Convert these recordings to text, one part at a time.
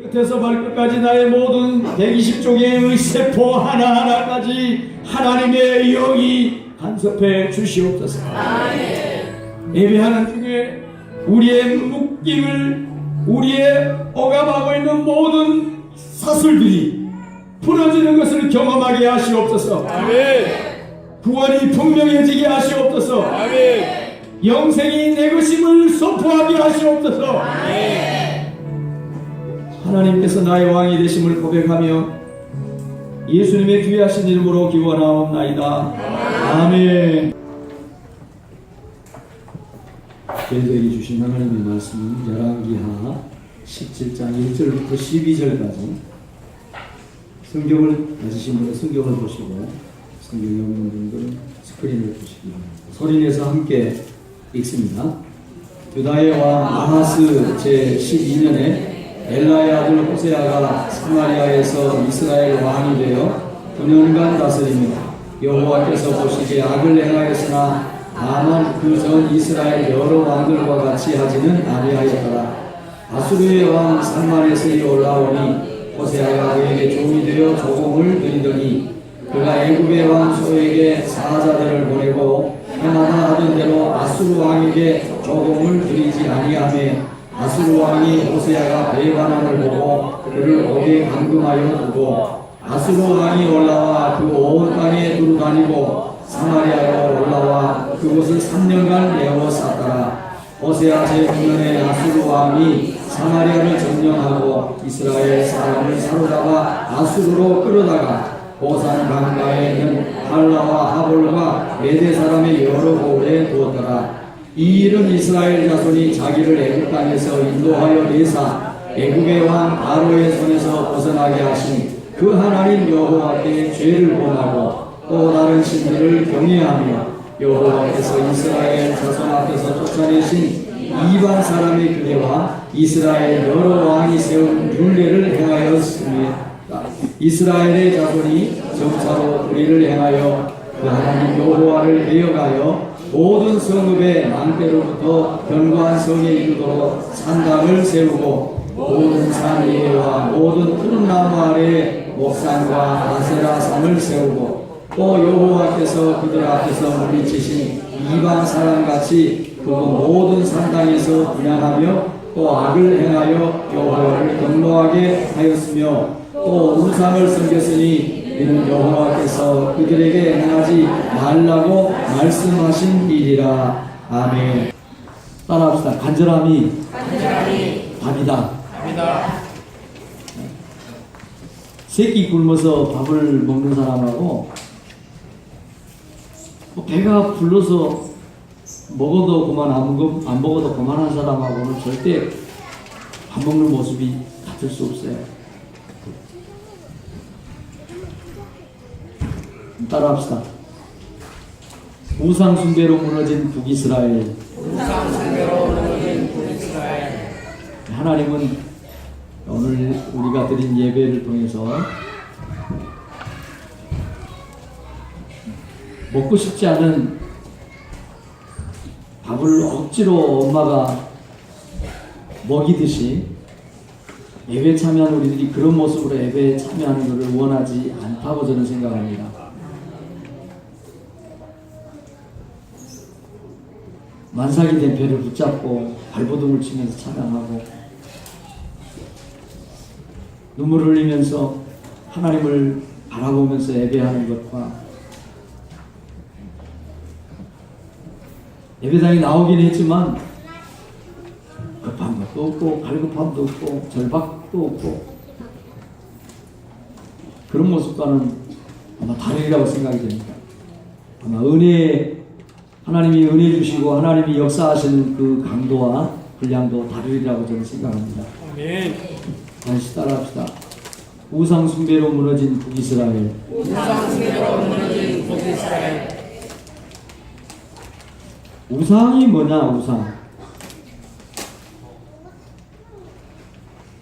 끝에서 발끝까지 나의 모든 120종의 세포 하나하나까지 하나님의 영이 간섭해 주시옵소서. 예배하는 중에 우리의 묶임을, 우리의 억압하고 있는 모든 사슬들이 풀어지는 것을 경험하게 하시옵소서. 구원이 분명해지게 하시옵소서. 영생이 내 것임을 선포하게 하시옵소서. 하나님께서 나의 왕이 되심을 고백하며 예수님의 귀하신 이름으로 기원하옵나이다. 아멘. 저희들에게 주신 하나님의 말씀은 열왕기하 17장 1절부터 12절까지 성경을 가지신 분은 성경을 보시고 성경 없는 분들은 스크린을 보시기 바랍니다. 소리내서 함께 읽습니다. 유다의 왕 아하스 제12년에 엘라의 아들 호세아가 사마리아에서 이스라엘 왕이 되어 9년간 다스리며 여호와께서 보시기에 악을 행하였으나 다만 그 전 이스라엘 여러 왕들과 같이 하지는 아니하였더라. 아수르의 왕 산마레스에 올라오니 호세아가 그에게 종이 되어 조공을 드리더니 그가 애굽의 왕 소에게 사자들을 보내고 해마다 하던 대로 아수르 왕에게 조공을 드리지 아니하며 아수르 왕이 호세아가 배반함을 보고 그를 옥에 감금하여 두고 아수르 왕이 올라와 그 온 땅에 두루다니고 사마리아로 올라와 그곳을 3년간 에워쌌더라. 호세아 제9년에 아수르 왕이 사마리아를 점령하고 이스라엘 사람을 사로잡아 아수르로 끌어다가 고산 강가에 있는 할라와 하볼과 메대 사람의 여러 고을에 두었더라. 이 일은 이스라엘 자손이 자기를 애굽 땅에서 인도하여 내사 애굽의 왕 바로의 손에서 벗어나게 하신 그 하나님 여호와께 죄를 범하고 또 다른 신들을 경외하며 여호와께서 이스라엘 자손 앞에서 쫓아내신 이방 사람의 규례와 이스라엘 여러 왕이 세운 율례를 행하였습니다. 이스라엘의 자손이 정사로 불의를 행하여 그 하나님 여호와를 배역하여 모든 성읍의 낭대로부터 견고한 성에 이르도록 산당을 세우고 모든 산 위에와 모든 푸른 나무 아래에 목산과 아세라 산을 세우고 또 여호와께서 그들 앞에서 물리치신 이방 사람같이 그 모든 산당에서 분양하며 또 악을 행하여 여호와를 경노하게 하였으며 또 우상을 섬겼으니 이는 여호와께서 그들에게 행하지 말라고 말씀하신 일이라. 아멘. 따라합시다. 간절함이 밥이다. 새끼 굶어서 밥을 먹는 사람하고 배가 불러서 먹어도 그만 안 먹어도 그만한 사람하고는 절대 밥 먹는 모습이 같을 수 없어요. 따라합시다. 우상 숭배로 무너진 북이스라엘. 하나님은 오늘 우리가 드린 예배를 통해서 먹고 싶지 않은 밥을 억지로 엄마가 먹이듯이 예배에 참여하는 우리들이 그런 모습으로 예배에 참여하는 것을 원하지 않다고 저는 생각합니다. 만삭이 된 배를 붙잡고 발버둥을 치면서 찬양하고 눈물을 흘리면서 하나님을 바라보면서 예배하는 것과 예배당에 나오긴 했지만 급한 것도 없고 갈급함도 없고 절박도 없고 그런 모습과는 아마 다르리라고 생각이 됩니다. 아마 하나님이 은혜 주시고 하나님이 역사하시는 그 강도와 분량도 다르리라고 저는 생각합니다. 아멘. 다시 따라합시다. 우상 숭배로 무너진 북이스라엘. 우상이 뭐냐? 우상.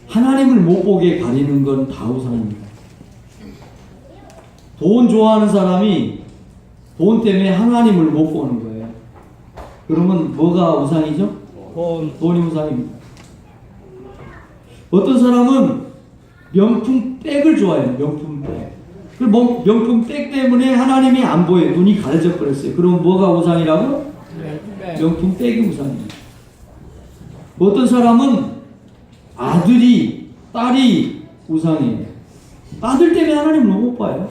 하나님을 못 보게 가리는 건 다 우상입니다. 돈 좋아하는 사람이 돈 때문에 하나님을 못 보는 거예요. 그러면 뭐가 우상이죠? 돈이 우상입니다. 어떤 사람은 명품 백을 좋아해요. 명품 백. 그 명품 백 때문에 하나님이 안 보여요. 눈이 가려져 버렸어요. 그럼 뭐가 우상이라고? 명품 백이 우상이에요. 어떤 사람은 아들이, 딸이 우상이에요. 아들 때문에 하나님을 못 봐요.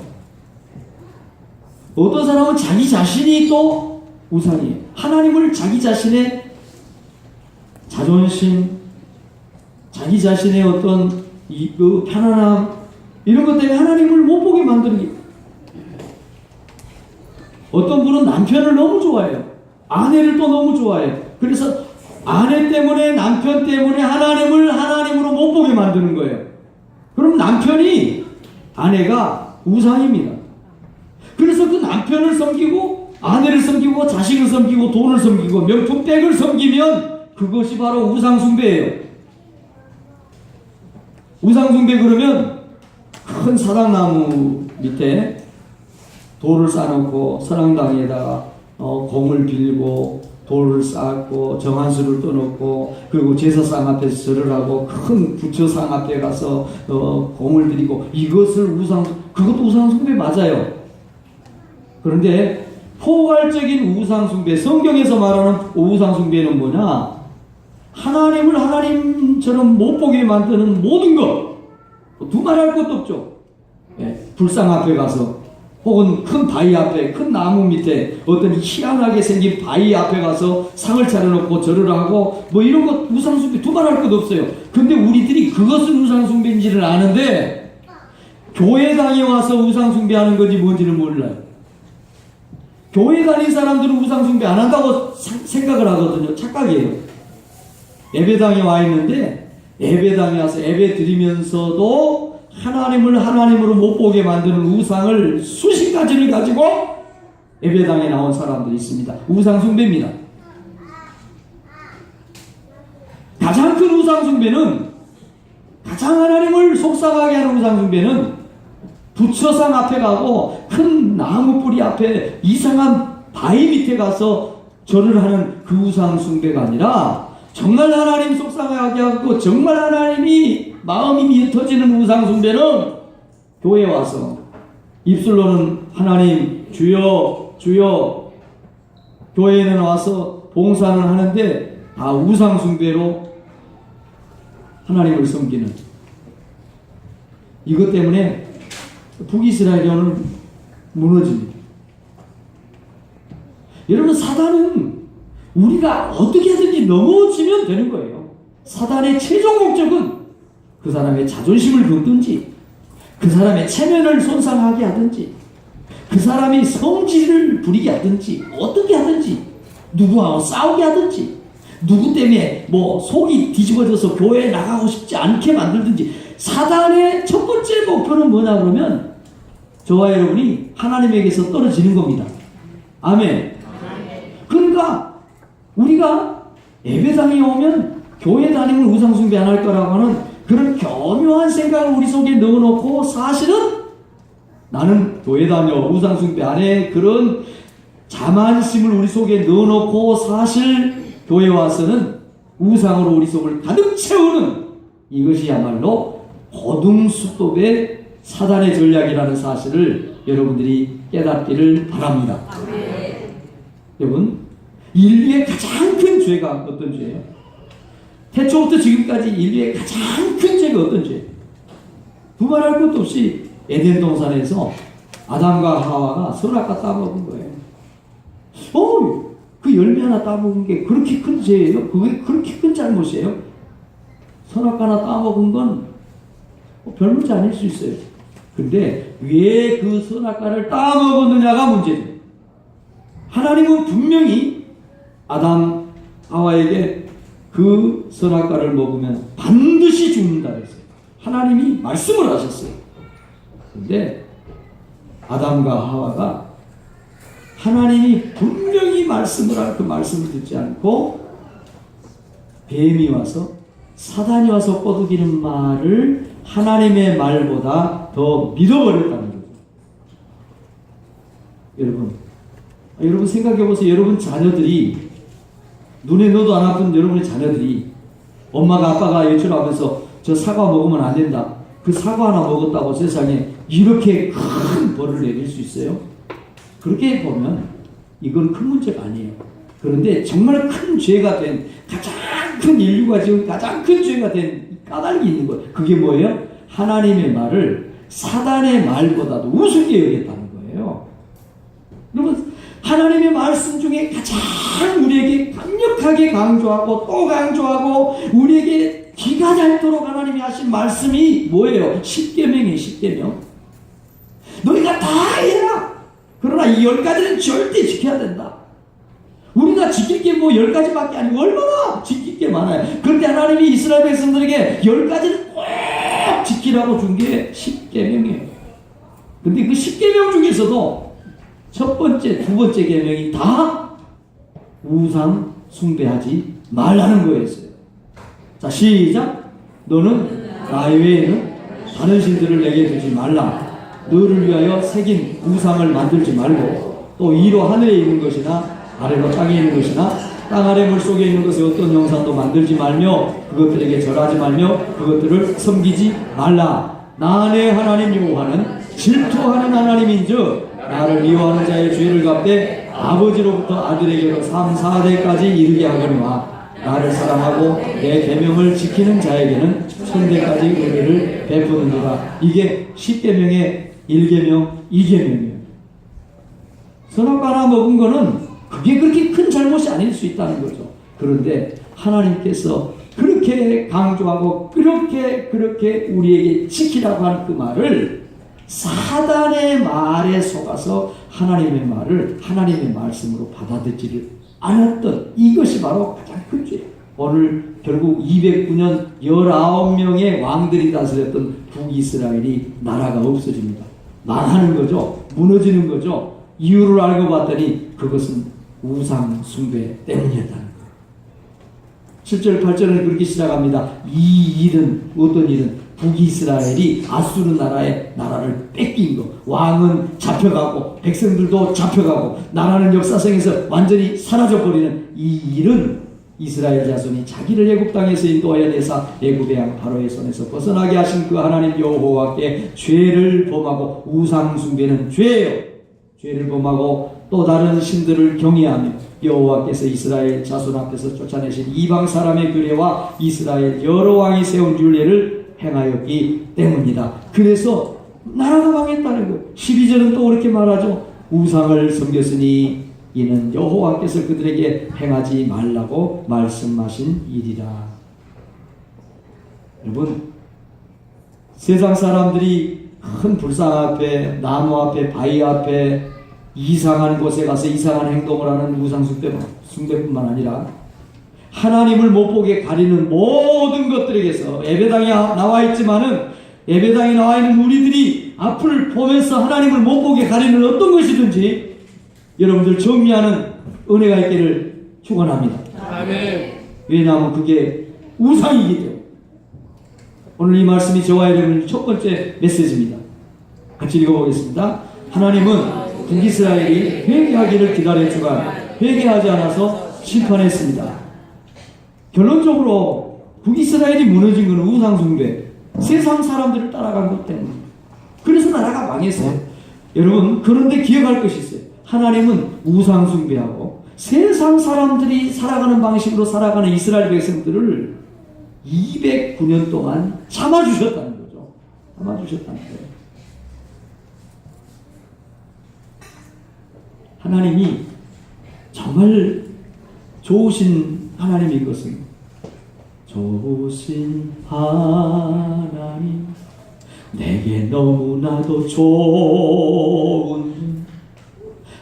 어떤 사람은 자기 자신이 또 우상이에요. 하나님을 자기 자신의 자존심, 자기 자신의 어떤 그 편안함, 이런 것 때문에 하나님을 못 보게 만드는 게. 어떤 분은 남편을 너무 좋아해요. 아내를 또 너무 좋아해요. 그래서 아내 때문에, 남편 때문에 하나님을 하나님으로 못 보게 만드는 거예요. 그럼 남편이, 아내가 우상입니다. 그래서 그 남편을 섬기고, 아내를 섬기고, 자식을 섬기고, 돈을 섬기고, 명품백을 섬기면 그것이 바로 우상숭배예요. 우상숭배 그러면 큰 사당나무 밑에 돌을 쌓아놓고 서랑당에다가 공을 빌고 돌을 쌓고 정한수를 떠놓고 그리고 제사상 앞에서 절을 하고 큰 부처상 앞에 가서 공을 드리고 이것을 그것도 우상숭배 맞아요. 그런데 포괄적인 우상숭배, 성경에서 말하는 우상숭배는 뭐냐? 하나님을 하나님처럼 못 보게 만드는 모든 것, 두말할 것도 없죠. 불상 앞에 가서 혹은 큰 바위 앞에, 큰 나무 밑에 어떤 희한하게 생긴 바위 앞에 가서 상을 차려놓고 절을 하고 뭐 이런 것 우상숭배 두말할 것 없어요. 근데 우리들이 그것은 우상숭배인지를 아는데 교회당에 와서 우상숭배하는 건지 뭔지는 몰라요. 교회 다닌 사람들은 우상숭배 안 한다고 생각을 하거든요. 착각이에요. 예배당에 와 있는데 예배당에 와서 예배 드리면서도 하나님을 하나님으로 못 보게 만드는 우상을 수십 가지를 가지고 예배당에 나온 사람들이 있습니다. 우상숭배입니다. 가장 큰 우상숭배는, 가장 하나님을 속상하게 하는 우상숭배는 부처상 앞에 가고 큰 나무 뿌리 앞에 이상한 바위 밑에 가서 절을 하는 그 우상숭배가 아니라 정말 하나님 속상하게 하고 정말 하나님이 마음이 미어 터지는 우상숭배는 교회에 와서 입술로는 하나님 주여 주여, 교회에는 와서 봉사는 하는데 다 우상숭배로 하나님을 섬기는, 이것 때문에 북이스라엘은 무너집니다. 여러분, 사단은 우리가 어떻게 하든지 넘어지면 되는 거예요. 사단의 최종 목적은 그 사람의 자존심을 긁든지, 그 사람의 체면을 손상하게 하든지, 그 사람이 성질을 부리게 하든지, 어떻게 하든지, 누구하고 싸우게 하든지, 누구 때문에 뭐 속이 뒤집어져서 교회에 나가고 싶지 않게 만들든지. 사단의 첫 번째 목표는 뭐냐 그러면 저와 여러분이 하나님에게서 떨어지는 겁니다. 아멘. 그러니까 우리가 예배당에 오면 교회 다니면 우상숭배 안 할 거라고 하는 그런 교묘한 생각을 우리 속에 넣어놓고, 사실은 나는 교회 다녀 우상숭배 안 해, 그런 자만심을 우리 속에 넣어놓고 사실 교회 와서는 우상으로 우리 속을 가득 채우는, 이것이야말로 고등수법의 사단의 전략이라는 사실을 여러분들이 깨닫기를 바랍니다. 여러분, 인류의 가장 큰 죄가 어떤 죄예요? 태초부터 지금까지 인류의 가장 큰 죄가 어떤 죄예요? 두말할 것도 없이 에덴 동산에서 아담과 하와가 선악과 따먹은 거예요. 그 열매 하나 따먹은 게 그렇게 큰 죄예요? 그게 그렇게 큰 잘못이에요? 선악과 하나 따먹은 건 별 문제 아닐 수 있어요. 근데 왜 그 선악과를 따먹었느냐가 문제죠. 하나님은 분명히 아담, 하와에게 그 선악과를 먹으면 반드시 죽는다 그랬어요. 하나님이 말씀을 하셨어요. 근데 아담과 하와가 하나님이 분명히 말씀을 할 그 말씀을 듣지 않고 뱀이 와서, 사단이 와서 뻐득이는 말을 하나님의 말보다 더 믿어버렸다는 거죠. 여러분 생각해보세요. 여러분 자녀들이, 눈에 넣어도 안 아픈 여러분의 자녀들이 엄마가 아빠가 외출하면서 저 사과 먹으면 안 된다. 그 사과 하나 먹었다고 세상에 이렇게 큰 벌을 내릴 수 있어요? 그렇게 보면 이건 큰 문제가 아니에요. 그런데 정말 큰 죄가 된, 가장 큰 인류가 지금 가장 큰 죄가 된 까닭이 있는 거예요. 그게 뭐예요? 하나님의 말을 사단의 말보다도 우습게 여겼다는 거예요. 여러분, 하나님의 말씀 중에 가장 우리에게 강력하게 강조하고 또 강조하고 우리에게 귀가 닳도록 하나님이 하신 말씀이 뭐예요? 십계명이에요. 십계명. 너희가 다 해라. 그러나 이 10가지는 절대 지켜야 된다. 우리가 지킬 게 뭐 10가지밖에 아니고 얼마나 지킬 게 많아요. 그런데 하나님이 이스라엘 백성들에게 10가지를 꼭 지키라고 준 게 십계명이에요. 근데 그 십계명 중에서도 첫 번째, 두 번째 계명이 다 우상 숭배하지 말라는 거였어요. 자, 시작. 너는 나 외에는 다른 신들을 내게 두지 말라. 너를 위하여 새긴 우상을 만들지 말고 또 위로 하늘에 있는 것이나 아래로 땅에 있는 것이나 땅 아래 물속에 있는 것의 어떤 형상도 만들지 말며 그것들에게 절하지 말며 그것들을 섬기지 말라. 나 내 하나님 여호와는 질투하는 하나님인즉 나를 미워하는 자의 죄를 갚되 아버지로부터 아들에게로 3, 4대까지 이르게 하거니와 나를 사랑하고 내 계명을 지키는 자에게는 천대까지 은혜를 베푸느니라. 이게 10계명의 1계명, 2계명이에요. 선악 하나 먹은 거는 그게 그렇게 큰 잘못이 아닐 수 있다는 거죠. 그런데 하나님께서 그렇게 강조하고 그렇게 우리에게 지키라고 한 그 말을 사단의 말에 속아서 하나님의 말을 하나님의 말씀으로 받아들이지를 않았던 이것이 바로 가장 큰 죄예요. 오늘 결국 209년 19명의 왕들이 다스렸던 북이스라엘이 나라가 없어집니다. 망하는 거죠. 무너지는 거죠. 이유를 알고 봤더니 그것은 우상 숭배 때문이었다는 거예요. 7절 8절은 그렇게 시작합니다. 이 일은 어떤 일은 북이스라엘이 아수르 나라의 나라를 뺏긴 거. 왕은 잡혀가고 백성들도 잡혀가고 나라는 역사성에서 완전히 사라져버리는 이 일은 이스라엘 자손이 자기를 애굽 땅에서 인도하여 내사 애굽의 왕 바로의 손에서 벗어나게 하신 그 하나님 여호와께 죄를 범하고 우상 숭배는 죄예요. 죄를 범하고 또 다른 신들을 경외하며 여호와께서 이스라엘 자손 앞에서 쫓아내신 이방 사람의 규례와 이스라엘 여러 왕이 세운 율례를 행하였기 때문이다. 그래서 나라가 망했다는 거예요. 12절은 또 그렇게 말하죠. 우상을 섬겼으니 이는 여호와께서 그들에게 행하지 말라고 말씀하신 일이라. 여러분, 세상 사람들이 큰 불상 앞에, 나무 앞에, 바위 앞에 이상한 곳에 가서 이상한 행동을 하는 우상 숭배뿐만 아니라 하나님을 못 보게 가리는 모든 것들에게서 예배당에 나와 있지만은 예배당에 나와 있는 우리들이 앞을 보면서 하나님을 못 보게 가리는 어떤 것이든지 여러분들 정리하는 은혜가 있기를 축원합니다. 아멘. 왜냐하면 그게 우상이기 때문에. 오늘 이 말씀이 저와 여러분의 첫 번째 메시지입니다. 같이 읽어보겠습니다. 하나님은 북이스라엘이 회개하기를 기다렸지만 회개하지 않아서 심판했습니다. 결론적으로 북이스라엘이 무너진 것은 우상 숭배, 세상 사람들을 따라간 것 때문에. 그래서 나라가 망했어요. 여러분, 그런데 기억할 것이 있어요. 하나님은 우상 숭배하고 세상 사람들이 살아가는 방식으로 살아가는 이스라엘 백성들을 209년 동안 참아주셨다는 거죠. 참아주셨다는 거예요. 하나님이 정말 좋으신 하나님인 것은 좋으신 하나님 내게 너무나도 좋은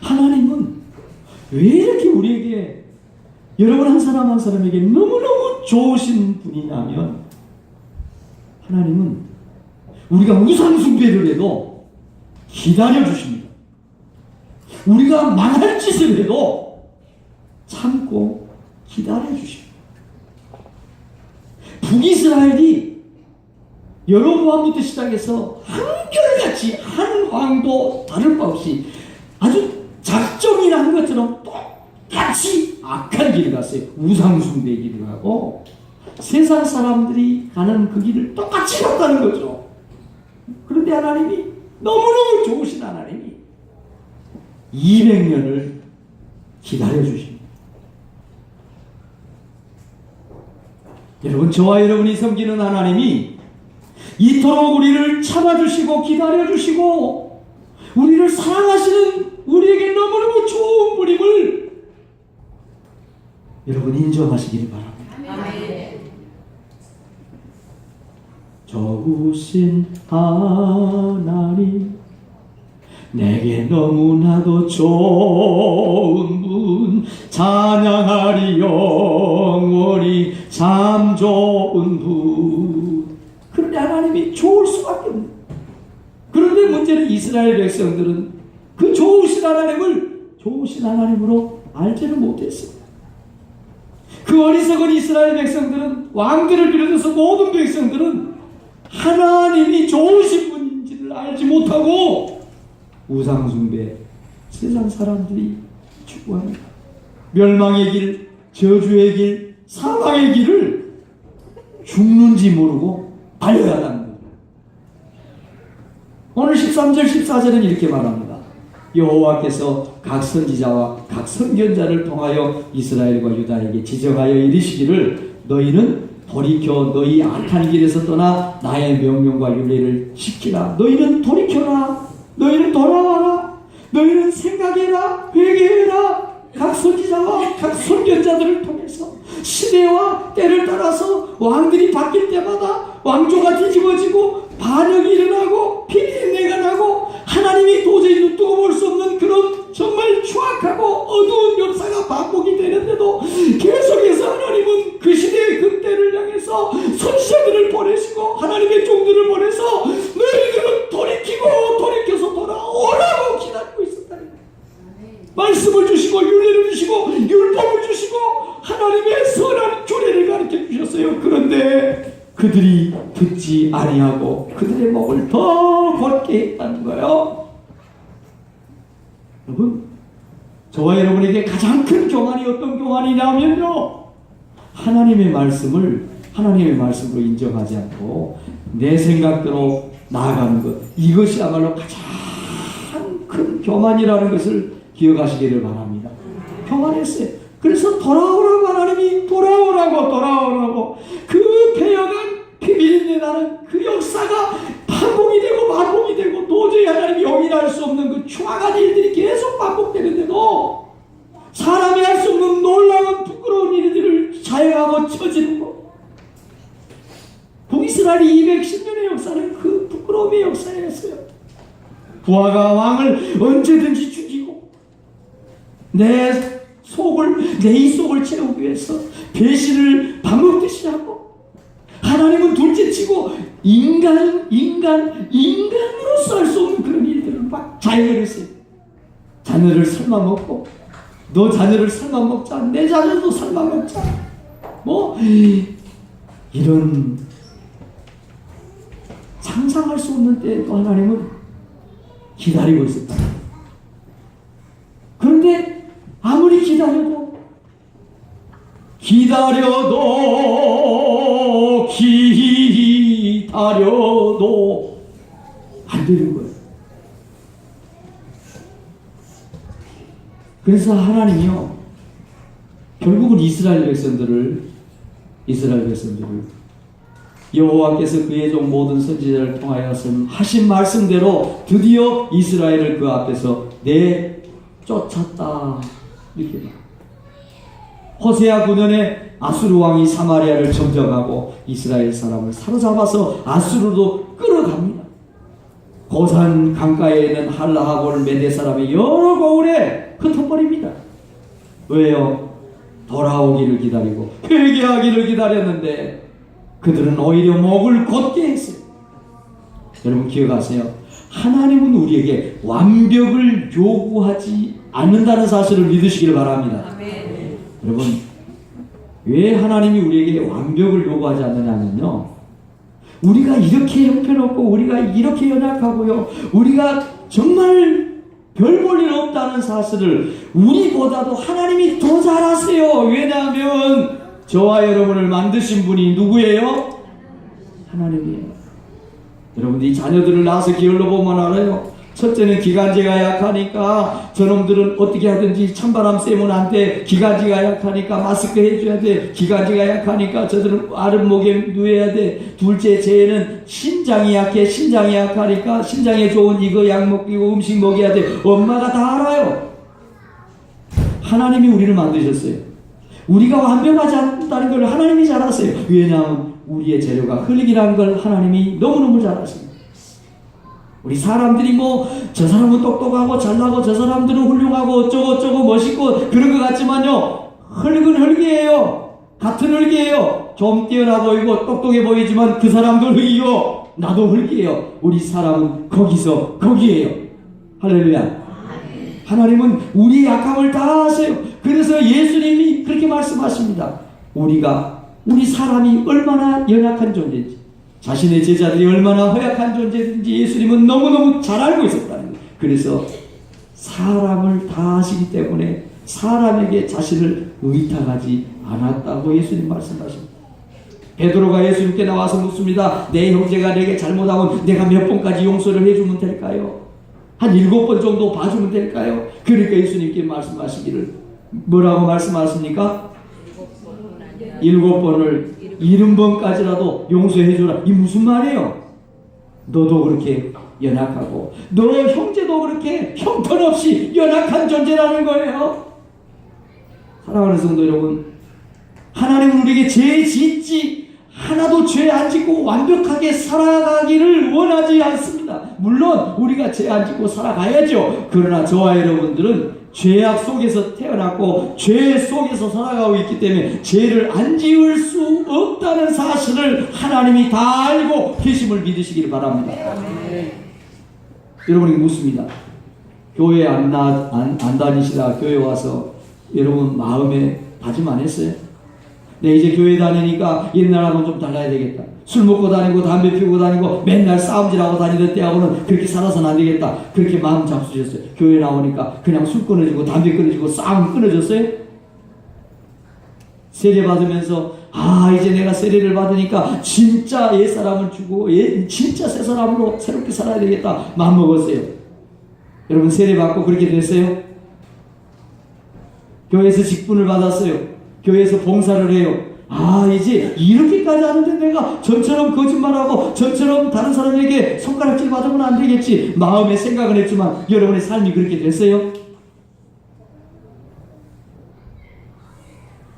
하나님은 왜 이렇게 우리에게 여러분 한 사람 한 사람에게 너무너무 좋으신 분이냐면 하나님은 우리가 우상 숭배를 해도 기다려 주십니다. 우리가 망할 짓을 해도 참고 기다려 주십니다. 북이스라엘이 여로보암부터 시작해서 한결같이 한 왕도 다를 바 없이 아주 작정이나 한 것처럼 똑같이 악한 길을 갔어요. 우상 숭배 길을 가고 세상 사람들이 가는 그 길을 똑같이 갔다는 거죠. 그런데 하나님이 너무너무 좋으신 하나님이 200년을 기다려주십니다. 여러분, 저와 여러분이 섬기는 하나님이 이토록 우리를 참아주시고 기다려주시고 우리를 사랑하시는 우리에게 너무너무 좋은 분임을 여러분 인정하시기를 바랍니다. 아멘. 좋으신 하나님, 내게 너무나도 좋은 분, 찬양하리 영원히 참 좋은 분. 그런데 하나님이 좋을 수밖에 없는. 그런데 문제는 이스라엘 백성들은 그 좋으신 하나님을 좋으신 하나님으로 알지를 못했어요. 그 어리석은 이스라엘 백성들은, 왕들을 비롯해서 모든 백성들은 하나님이 좋으신 분인지를 알지 못하고 우상숭배, 세상 사람들이 추구합니다. 멸망의 길, 저주의 길, 사망의 길을 죽는지 모르고 달려야 한다는 겁니다. 오늘 13절 14절은 이렇게 말합니다. 여호와께서 각 선지자와 각 선견자를 통하여 이스라엘과 유다에게 지적하여 이르시기를 너희는 돌이켜 너희 악한 길에서 떠나 나의 명령과 율례를 지키라. 너희는 돌이켜라. 너희는 돌아와라. 너희는 생각해라. 회개해라. 각 선지자와 각 선견자들을 통해서 시대와 때를 따라서 왕들이 바뀔 때마다 왕조가 뒤집어지고 반역이 일어나고 피비린내가 나고 하나님이 도저히 눈뜨고 볼 수 없는 그런 정말 추악하고 어두운 역사가 반복이 되는데도 계속해서 하나님은 그 시대의 그 때를 향해서 선지자들을 보내시고 하나님의 종들을 보내서 너희들은 돌이켜서 돌아오라고 기다리고 있었다는 거예요. 말씀을 주시고 율례를 주시고 율법을 주시고 하나님의 선한 규례를 가르쳐 주셨어요. 그런데 그들이 듣지 아니하고 그들의 목을 더 곧게 했다는 거예요. 여러분, 저와 여러분에게 가장 큰 교만이 어떤 교만이냐면요, 하나님의 말씀을 하나님의 말씀으로 인정하지 않고 내 생각대로 나아가는 것, 이것이야말로 가장 큰 교만이라는 것을 기억하시기를 바랍니다. 교만했어요. 그래서 돌아오라고 하나님이 돌아오라고 그 배어간 피비린내 나는 그 역사가 반복이 되고 반복이 되고 도저히 하나님이 용인할 수 없는 그 추악한 일들이 계속 반복되는데도 사람이 할 수 없는 놀라운 부끄러운 일들을 자행하고 처지는 것. 북이스라엘이 210년의 역사는 그 부끄러움의 역사였어요. 부하가 왕을 언제든지 죽이고 내 이 속을 채우기 위해서 배신을 밥 먹듯이 하고 하나님은 둘째치고 인간으로서 할 수 없는 그런 일들을 막 자행했어요. 자녀를 삶아 먹고 너 자녀를 삶아 먹자, 내 자녀도 삶아 먹자, 뭐 이런 상상할 수 없는 때에도 하나님은 기다리고 있었다. 그런데 아무리 기다려도 안 되는 거예요. 그래서 하나님이요, 결국은 이스라엘 백성들을 여호와께서 그의 종 모든 선지자를 통하여 하신 말씀대로 드디어 이스라엘을 그 앞에서 내쫓았다. 이렇게 호세아 9년에 아수르 왕이 사마리아를 점령하고 이스라엘 사람을 사로잡아서 아수르로 끌어갑니다. 고산 강가에 있는 할라하골 메대 사람의 여러 거울에 흩어버립니다. 왜요? 돌아오기를 기다리고 회개하기를 기다렸는데 그들은 오히려 목을 곧게 했어요. 여러분 기억하세요. 하나님은 우리에게 완벽을 요구하지 않는다는 사실을 믿으시기를 바랍니다. 아멘. 여러분, 왜 하나님이 우리에게 완벽을 요구하지 않느냐면요, 우리가 이렇게 형편없고 우리가 이렇게 연약하고요, 우리가 정말 별 볼 일 없다는 사실을 우리보다도 하나님이 더 잘 아세요. 왜냐하면 저와 여러분을 만드신 분이 누구예요? 하나님이에요. 여러분들이 자녀들을 낳아서 게을러 보면 알아요. 첫째는 기관지가 약하니까 저놈들은 어떻게 하든지 찬바람 쐬면 안 돼. 기관지가 약하니까 마스크 해줘야 돼. 기관지가 약하니까 저들은 아랫목에 누워야 돼. 둘째, 쟤는 신장이 약해. 신장이 약하니까 신장에 좋은 이거 약 먹이고 음식 먹여야 돼. 엄마가 다 알아요. 하나님이 우리를 만드셨어요. 우리가 완벽하지 않다는 걸 하나님이 잘 아세요. 왜냐하면 우리의 재료가 흙이라는 걸 하나님이 너무너무 잘 아십니다. 우리 사람들이 뭐 저 사람은 똑똑하고 잘나고 저 사람들은 훌륭하고 어쩌고 멋있고 그런 것 같지만요, 흙은 흙이에요. 같은 흙이에요. 좀 뛰어나 보이고 똑똑해 보이지만 그 사람도 흙이요, 나도 흙이에요. 우리 사람은 거기서 거기에요. 할렐루야. 하나님은 우리의 약함을 다 아세요. 그래서 예수님이 그렇게 말씀하십니다. 우리 사람이 얼마나 연약한 존재인지, 자신의 제자들이 얼마나 허약한 존재인지 예수님은 너무너무 잘 알고 있었다는 거예요. 그래서 사람을 다 아시기 때문에 사람에게 자신을 의탁하지 않았다고 예수님 말씀하십니다. 베드로가 예수님께 나와서 묻습니다. 내 형제가 내게 잘못하면 내가 몇 번까지 용서를 해주면 될까요? 한 7번 정도 봐주면 될까요? 그러니까 예수님께 말씀하시기를 뭐라고 말씀하십니까? 7번을 70번까지라도 용서해주라. 이 무슨 말이에요? 너도 그렇게 연약하고 너 형제도 그렇게 형편없이 연약한 존재라는 거예요. 사랑하는 성도 여러분, 하나님은 우리에게 죄 짓지 하나도 죄 안 짓고 완벽하게 살아가기를 원하지 않습니다. 물론 우리가 죄 안 짓고 살아가야죠. 그러나 저와 여러분들은 죄악 속에서 태어났고 죄 속에서 살아가고 있기 때문에 죄를 안 지을 수 없다는 사실을 하나님이 다 알고 계심을 믿으시기를 바랍니다. 여러분에게 묻습니다. 교회 안 다니시다 교회 와서 여러분 마음에 다짐 안 했어요? 내 이제 교회 다니니까 옛날하고는 좀 달라야 되겠다. 술 먹고 다니고 담배 피우고 다니고 맨날 싸움질하고 다니던 때하고는 그렇게 살아서는 안 되겠다. 그렇게 마음 잡수셨어요. 교회 나오니까 그냥 술 끊어지고 담배 끊어지고 싸움 끊어졌어요? 세례 받으면서 이제 내가 세례를 받으니까 진짜 옛사람을 주고 진짜 새 사람으로 새롭게 살아야 되겠다 마음 먹었어요. 여러분 세례 받고 그렇게 됐어요? 교회에서 직분을 받았어요. 교회에서 봉사를 해요. 이제 이렇게까지 하는데 내가 전처럼 거짓말하고 전처럼 다른 사람에게 손가락질 받으면 안 되겠지 마음에 생각을 했지만 여러분의 삶이 그렇게 됐어요?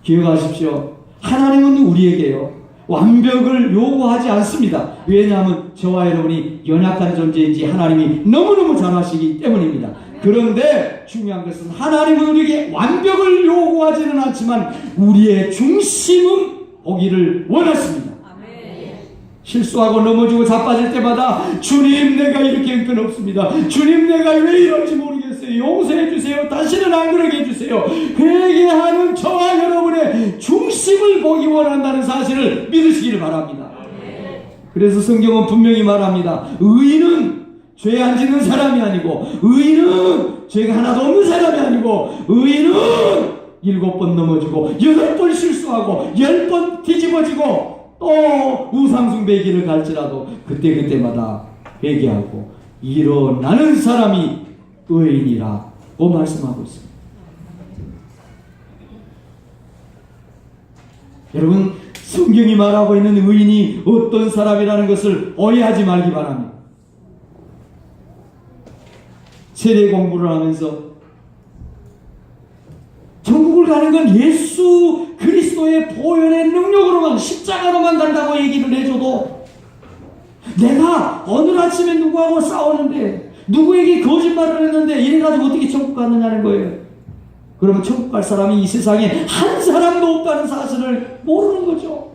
기억하십시오. 하나님은 우리에게요 완벽을 요구하지 않습니다. 왜냐하면 저와 여러분이 연약한 존재인지 하나님이 너무너무 잘 아시기 때문입니다. 그런데 중요한 것은 하나님은 우리에게 완벽을 요구하지는 않지만 우리의 중심은 보기를 원하십니다. 실수하고 넘어지고 자빠질 때마다 주님 내가 이렇게 형편없습니다. 주님 내가 왜 이런지 모르겠어요. 용서해 주세요. 다시는 안 그러게 해주세요. 회개하는 저와 여러분의 중심을 보기 원한다는 사실을 믿으시기를 바랍니다. 그래서 성경은 분명히 말합니다. 의인은 죄 안 짓는 사람이 아니고 의인은 죄가 하나도 없는 사람이 아니고 의인은 7번 넘어지고 8번 실수하고 10번 뒤집어지고 또 우상숭배의 길을 갈지라도 그때마다 회개하고 일어나는 사람이 의인이라고 말씀하고 있습니다. 여러분 성경이 말하고 있는 의인이 어떤 사람이라는 것을 오해하지 말기 바랍니다. 세례 공부를 하면서 천국을 가는 건 예수 그리스도의 보혈의 능력으로만 십자가로만 간다고 얘기를 해줘도 내가 오늘 아침에 누구하고 싸우는데 누구에게 거짓말을 했는데 이래가지고 어떻게 천국 가느냐는 거예요. 그러면 천국 갈 사람이 이 세상에 한 사람도 없다는 사실을 모르는 거죠.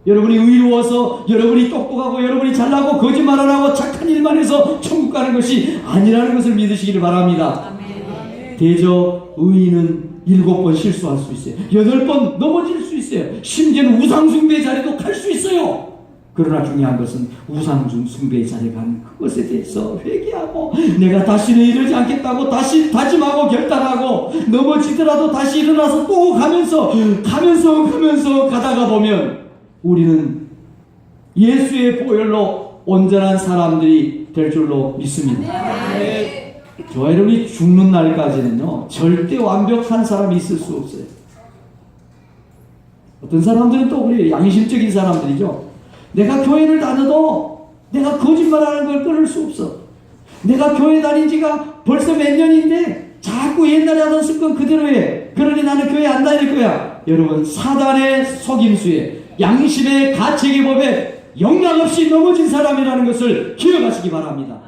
여러분이 의로워서 여러분이 똑똑하고 여러분이 잘나고 거짓말 안 하고 착한 일만 해서 천국 가는 것이 아니라는 것을 믿으시기를 바랍니다. 대저 의인은 7번 실수할 수 있어요. 8번 넘어질 수 있어요. 심지어는 우상숭배 자리도 갈 수 있어요. 그러나 중요한 것은 우상 숭배의 자리에 가는 그것에 대해서 회개하고 내가 다시는 이러지 않겠다고 다시 다짐하고 결단하고 넘어지더라도 다시 일어나서 또 가면서 가다가 보면 우리는 예수의 보혈로 온전한 사람들이 될 줄로 믿습니다. 저와 여러분이 죽는 날까지는요 절대 완벽한 사람이 있을 수 없어요. 어떤 사람들은 또 우리 양심적인 사람들이죠. 내가 교회를 다녀도 내가 거짓말하는 걸 끊을 수 없어. 내가 교회 다닌 지가 벌써 몇 년인데 자꾸 옛날에 하던 습관 그대로 해. 그러니 나는 교회 안 다닐 거야. 여러분, 사단의 속임수에 양심의 가책의 법에 영향 없이 넘어진 사람이라는 것을 기억하시기 바랍니다.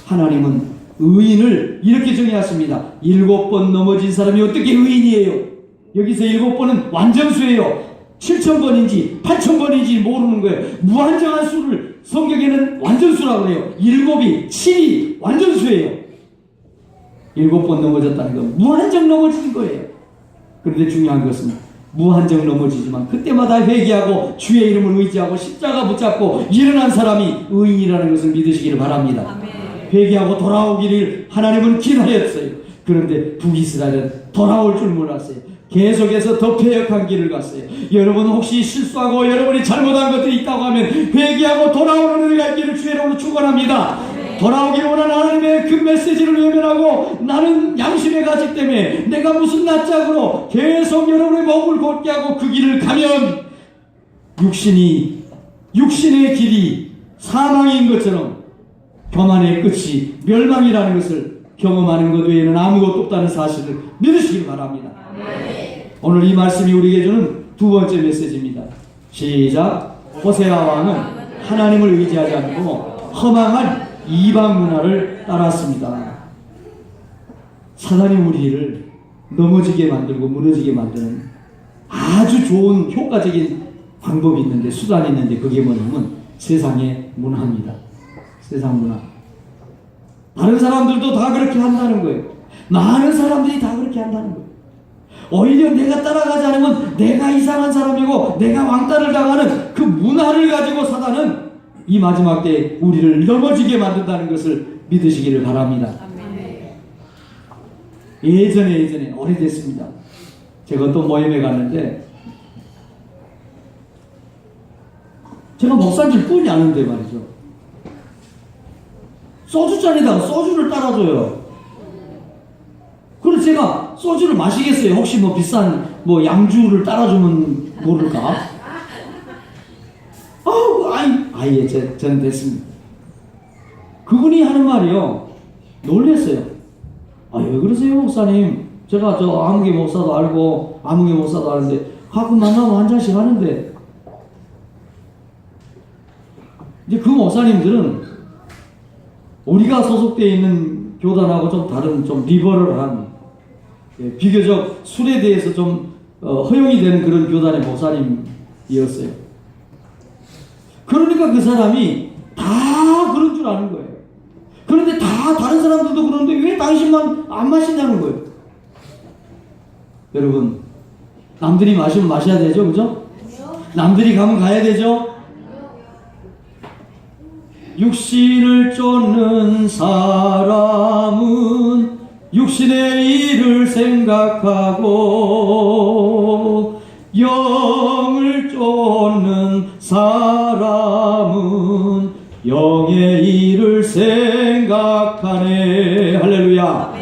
하나님은 의인을 이렇게 정의하십니다. 7번 넘어진 사람이 어떻게 의인이에요? 여기서 7번은 완전수예요. 7,000번인지 8,000번인지 모르는 거예요. 무한정한 수를 성경에는 완전수라고 해요. 7이 7이 완전수예요. 7번 넘어졌다는 건 무한정 넘어진 거예요. 그런데 중요한 것은 무한정 넘어지지만 그때마다 회개하고 주의 이름을 의지하고 십자가 붙잡고 일어난 사람이 의인이라는 것을 믿으시기를 바랍니다. 회개하고 돌아오기를 하나님은 기다렸어요. 그런데 북이스라엘은 돌아올 줄 몰랐어요. 계속해서 더 패역한 길을 갔어요. 여러분 혹시 실수하고 여러분이 잘못한 것들이 있다고 하면 회개하고 돌아오는 은혜가 있기를 주의 이름으로 축원합니다. 돌아오기를 원하는 하나님의 그 메시지를 외면하고 나는 양심의 가책 때문에 내가 무슨 낯짝으로 계속 여러분의 목을 곧게 하고 그 길을 가면 육신의 길이 사망인 것처럼 교만의 끝이 멸망이라는 것을 경험하는 것 외에는 아무것도 없다는 사실을 믿으시기 바랍니다. 오늘 이 말씀이 우리에게 주는 두 번째 메시지입니다. 시작. 호세아 왕은 하나님을 의지하지 않고 허망한 이방 문화를 따랐습니다. 사단이 우리를 넘어지게 만들고 무너지게 만드는 아주 좋은 효과적인 방법이 있는데, 수단이 있는데, 그게 뭐냐면 세상의 문화입니다. 세상 문화. 다른 사람들도 다 그렇게 한다는 거예요. 많은 사람들이 다 그렇게 한다는 거예요. 오히려 내가 따라가지 않으면 내가 이상한 사람이고 내가 왕따를 당하는 그 문화를 가지고 사단은 이 마지막 때에 우리를 넘어지게 만든다는 것을 믿으시기를 바랍니다. 예전에 오래됐습니다. 제가 또 모임에 갔는데 제가 목사님 뿐이 아는데 말이죠. 소주잔에다가 소주를 따라줘요. 그래서 제가 소주를 마시겠어요? 혹시 뭐 비싼 뭐 양주를 따라주면 모를까? 아예 저는 됐습니다. 그분이 하는 말이요, 놀랬어요. 왜 그러세요 목사님? 제가 저 아무개 목사도 알고 아무개 목사도 아는데 가끔 만나면 한 잔씩 하는데, 이제 그 목사님들은 우리가 소속되어 있는 교단하고 좀 다른, 좀 리버럴한, 비교적 술에 대해서 좀 허용이 되는 그런 교단의 목사님이었어요. 그러니까 그 사람이 다 그런 줄 아는 거예요. 그런데 다 다른 사람들도 그러는데 왜 당신만 안 마신다는 거예요. 여러분, 남들이 마시면 마셔야 되죠, 그죠? 남들이 가면 가야 되죠? 육신을 쫓는 사람은 육신의 일을 생각하고 영을 쫓는 사람은 영의 일을 생각하네. 할렐루야.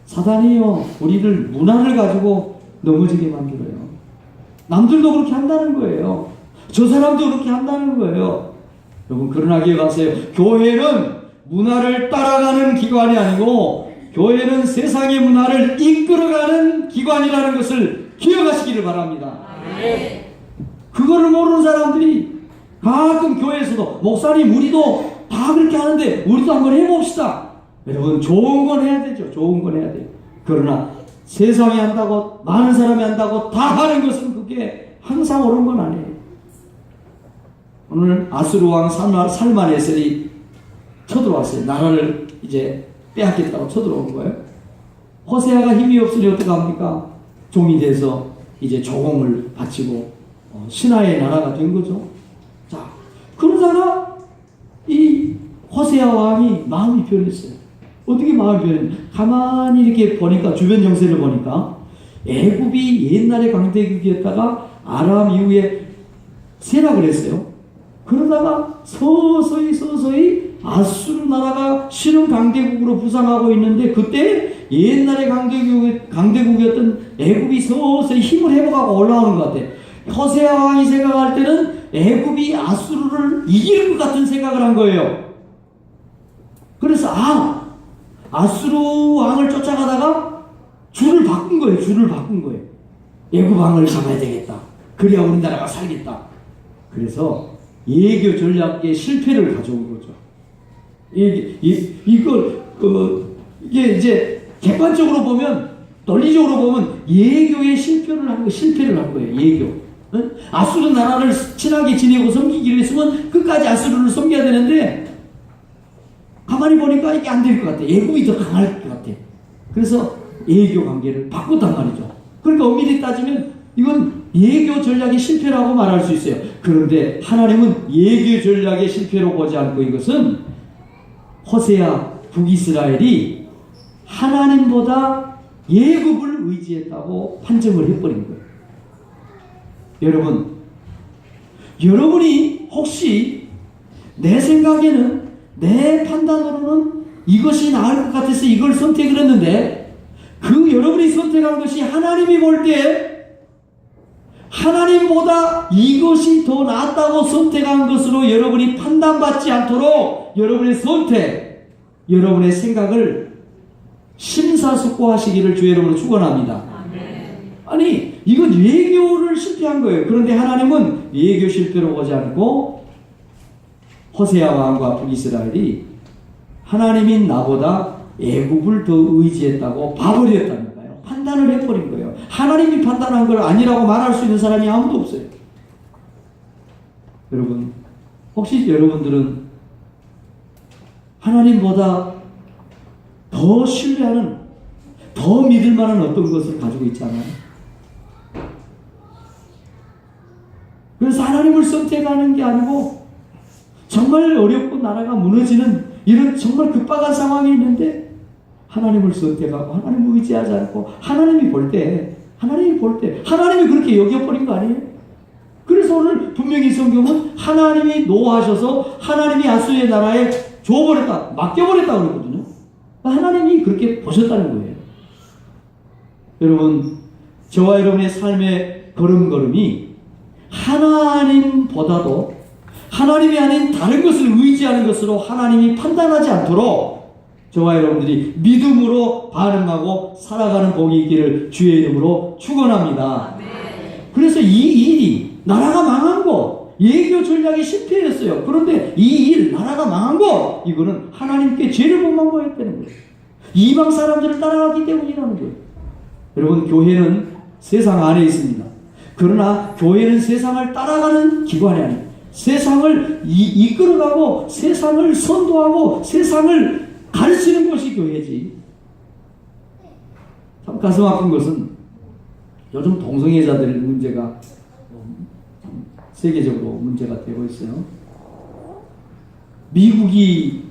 사단이요, 우리를 문화를 가지고 넘어지게 만들어요. 남들도 그렇게 한다는 거예요. 저 사람도 그렇게 한다는 거예요. 여러분, 그러나 기억하세요. 교회는 문화를 따라가는 기관이 아니고 교회는 세상의 문화를 이끌어가는 기관이라는 것을 기억하시기를 바랍니다. 그거를 모르는 사람들이 가끔 교회에서도 목사님 우리도 다 그렇게 하는데 우리도 한번 해봅시다. 여러분, 좋은 건 해야 되죠. 좋은 건 해야 돼요. 그러나 세상이 한다고, 많은 사람이 한다고 다 하는 것은 그게 항상 옳은 건 아니에요. 오늘 아수르 왕 살만에셀이 쳐들어왔어요. 나라를 이제 빼앗겠다고 쳐들어온 거예요. 호세아가 힘이 없으니 어떡합니까? 종이 돼서 이제 조공을 바치고 신하의 나라가 된 거죠. 자, 그러다가 이 호세아 왕이 마음이 변했어요. 어떻게 마음이 변했냐? 가만히 이렇게 보니까, 주변 정세를 보니까 애굽이 옛날에 강대국이었다가 아람 이후에 쇠락을 했어요. 그러다가 서서히 아수르 나라가 신흥 강대국으로 부상하고 있는데, 그때 옛날에 강대국이었던 애굽이 서서히 힘을 회복하고 올라오는 것 같아요. 호세아 왕이 생각할 때는 애굽이 아수르를 이길 것 같은 생각을 한 거예요. 그래서 아수르 왕을 쫓아가다가 줄을 바꾼 거예요. 애굽 왕을 잡아야 되겠다. 그래야 우리나라가 살겠다. 그래서 예교 전략의 실패를 가져온 거죠. 이게 이제 객관적으로 보면, 논리적으로 보면 예교의 실패를 한 거예요. 예교. 응? 아수르 나라를 친하게 지내고 섬기기로 했으면 끝까지 아수르를 섬겨야 되는데, 가만히 보니까 이게 안 될 것 같아. 애굽이 더 강할 것 같아. 그래서 예교 관계를 바꿨단 말이죠. 그러니까 엄밀히 따지면 이건 예교 전략의 실패라고 말할 수 있어요. 그런데 하나님은 예교 전략의 실패로 보지 않고, 이것은 호세아 북이스라엘이 하나님보다 예굽을 의지했다고 판정을 해버린 거예요. 여러분이 혹시 내 생각에는, 내 판단으로는 이것이 나을 것 같아서 이걸 선택을 했는데, 그 여러분이 선택한 것이 하나님이 볼 때 하나님보다 이것이 더 낫다고 선택한 것으로 여러분이 판단받지 않도록 여러분의 선택, 여러분의 생각을 심사숙고하시기를 주 여러분을 축원합니다. 아니, 이건 예교를 실패한 거예요. 그런데 하나님은 예교 실패로 보지 않고 호세아 왕과 북이스라엘이 하나님인 나보다 애굽을 더 의지했다고 봐버렸다니까요. 판단을 해버린 거예요. 하나님이 판단한 걸 아니라고 말할 수 있는 사람이 아무도 없어요. 여러분, 혹시 여러분들은 하나님보다 더 신뢰하는, 더 믿을 만한 어떤 것을 가지고 있지 않아요? 그래서 하나님을 선택하는 게 아니고 정말 어렵고 나라가 무너지는 이런 정말 급박한 상황이 있는데 하나님을 선택하고 하나님을 의지하지 않고 하나님이 볼 때 하나님이 그렇게 여겨버린 거 아니에요? 그래서 오늘 분명히 성경은 하나님이 노하셔서 하나님이 아수르의 나라에 줘버렸다, 맡겨버렸다 그러거든요. 하나님이 그렇게 보셨다는 거예요. 여러분, 저와 여러분의 삶의 걸음걸음이 하나님보다도 하나님이 아닌 다른 것을 의지하는 것으로 하나님이 판단하지 않도록 저와 여러분들이 믿음으로 반응하고 살아가는 복이 있기를 주의 이름으로 축원합니다. 그래서 이 일이, 나라가 망한 거, 예교 전략이 실패했어요. 그런데 이 일, 나라가 망한 거, 이거는 하나님께 죄를 범한 거였다는 거예요. 이방 사람들을 따라가기 때문이라는 거예요. 여러분, 교회는 세상 안에 있습니다. 그러나 교회는 세상을 따라가는 기관이 아니에요. 세상을 이끌어가고 세상을 선도하고 세상을 가르치는 것이 교회지. 참 가슴 아픈 것은 요즘 동성애자들의 문제가 세계적으로 문제가 되고 있어요. 미국이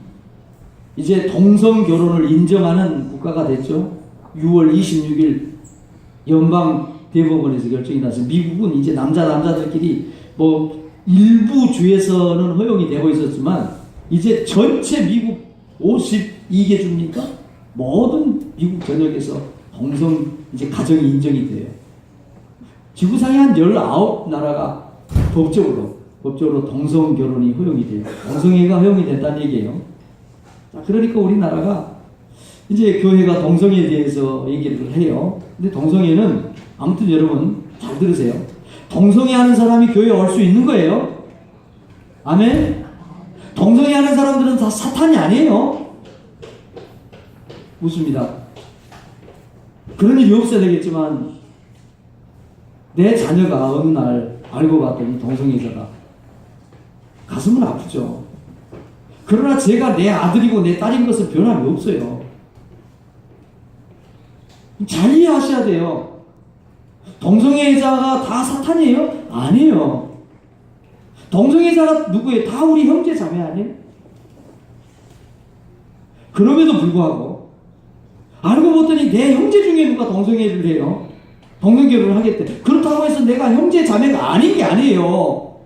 이제 동성 결혼을 인정하는 국가가 됐죠. 6월 26일 연방 대법원에서 결정이 나서 미국은 이제 남자들끼리 일부 주에서는 허용이 되고 있었지만 이제 전체 미국 52개 주입니까? 모든 미국 전역에서 동성 이제 가정이 인정이 돼요. 지구상에 한 19나라가 법적으로 동성 결혼이 허용이 돼요. 동성애가 허용이 된다는 얘기예요. 자, 그러니까 우리나라가 이제 교회가 동성애에 대해서 얘기를 해요. 근데 동성애는 아무튼 여러분 잘 들으세요. 동성애 하는 사람이 교회에 올 수 있는 거예요. 아멘? 동성애 하는 사람들은 다 사탄이 아니에요. 묻습니다. 그런 일이 없어야 되겠지만 내 자녀가 어느 날 알고 봤더니 동성애자가 가슴은 아프죠. 그러나 제가 내 아들이고 내 딸인 것은 변함이 없어요. 잘 이해하셔야 돼요. 동성애자가 다 사탄이에요? 아니에요. 동성애자가 누구예요? 다 우리 형제 자매 아니에요? 그럼에도 불구하고 알고 보더니 내 형제 중에 누가 동성애를 해요? 동성결혼을 하겠대. 그렇다고 해서 내가 형제 자매가 아닌 게 아니에요.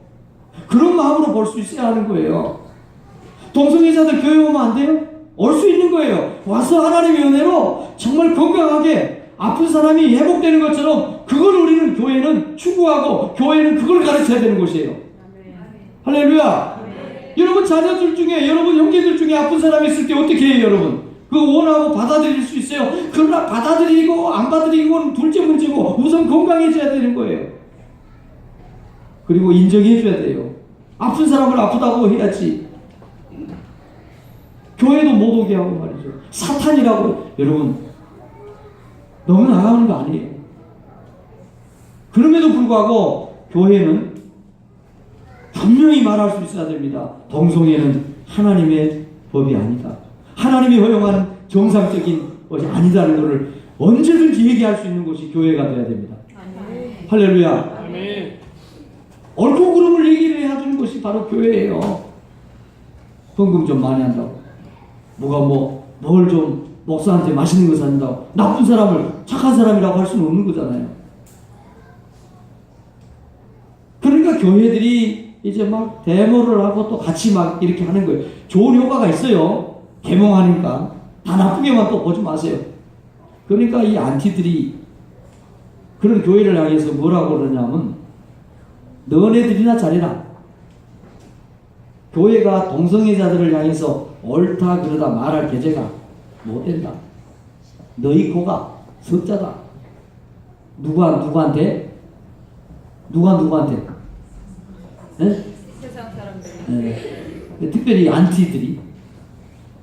그런 마음으로 볼 수 있어야 하는 거예요. 동성애자들 교회 오면 안 돼요? 올 수 있는 거예요. 와서 하나님의 은혜로 정말 건강하게 아픈 사람이 회복되는 것처럼 그걸 우리는 교회는 추구하고 교회는 그걸 가르쳐야 되는 곳이에요. 할렐루야. 여러분 자녀들 중에 여러분 형제들 중에 아픈 사람이 있을 때 어떻게 해요 여러분? 그거 원하고 받아들일 수 있어요. 그러나 받아들이고 안 받아들이고는 둘째 문제고 우선 건강해져야 되는 거예요. 그리고 인정해줘야 돼요. 아픈 사람을 아프다고 해야지. 교회도 못 오게 하고 말이죠. 사탄이라고 여러분 너무 나가는 거 아니에요. 그럼에도 불구하고 교회는 분명히 말할 수 있어야 됩니다. 동성애는 하나님의 법이 아니다. 하나님이 허용하는 정상적인 것이 아니다는 것을 언제든지 얘기할 수 있는 곳이 교회가 되어야 됩니다. 아멘. 할렐루야. 아멘. 옳고 그름을 얘기를 해주는 것이 바로 교회예요. 헌금 좀 많이 한다고 뭐가 뭘 좀 목사한테 맛있는 거 산다고 나쁜 사람을 착한 사람이라고 할 수는 없는 거잖아요. 그러니까 교회들이 이제 막 데모를 하고 또 같이 막 이렇게 하는 거예요. 좋은 효과가 있어요. 계몽하니까. 다 나쁘게만 또 보지 마세요. 그러니까 이 안티들이 그런 교회를 향해서 뭐라고 그러냐면 너네들이나 잘해라. 교회가 동성애자들을 향해서 옳다 그러다 말할 계제가 못 된다. 너희 코가 석자다. 누구한테? 네? 세상 사람들. 네. 특별히 안티들이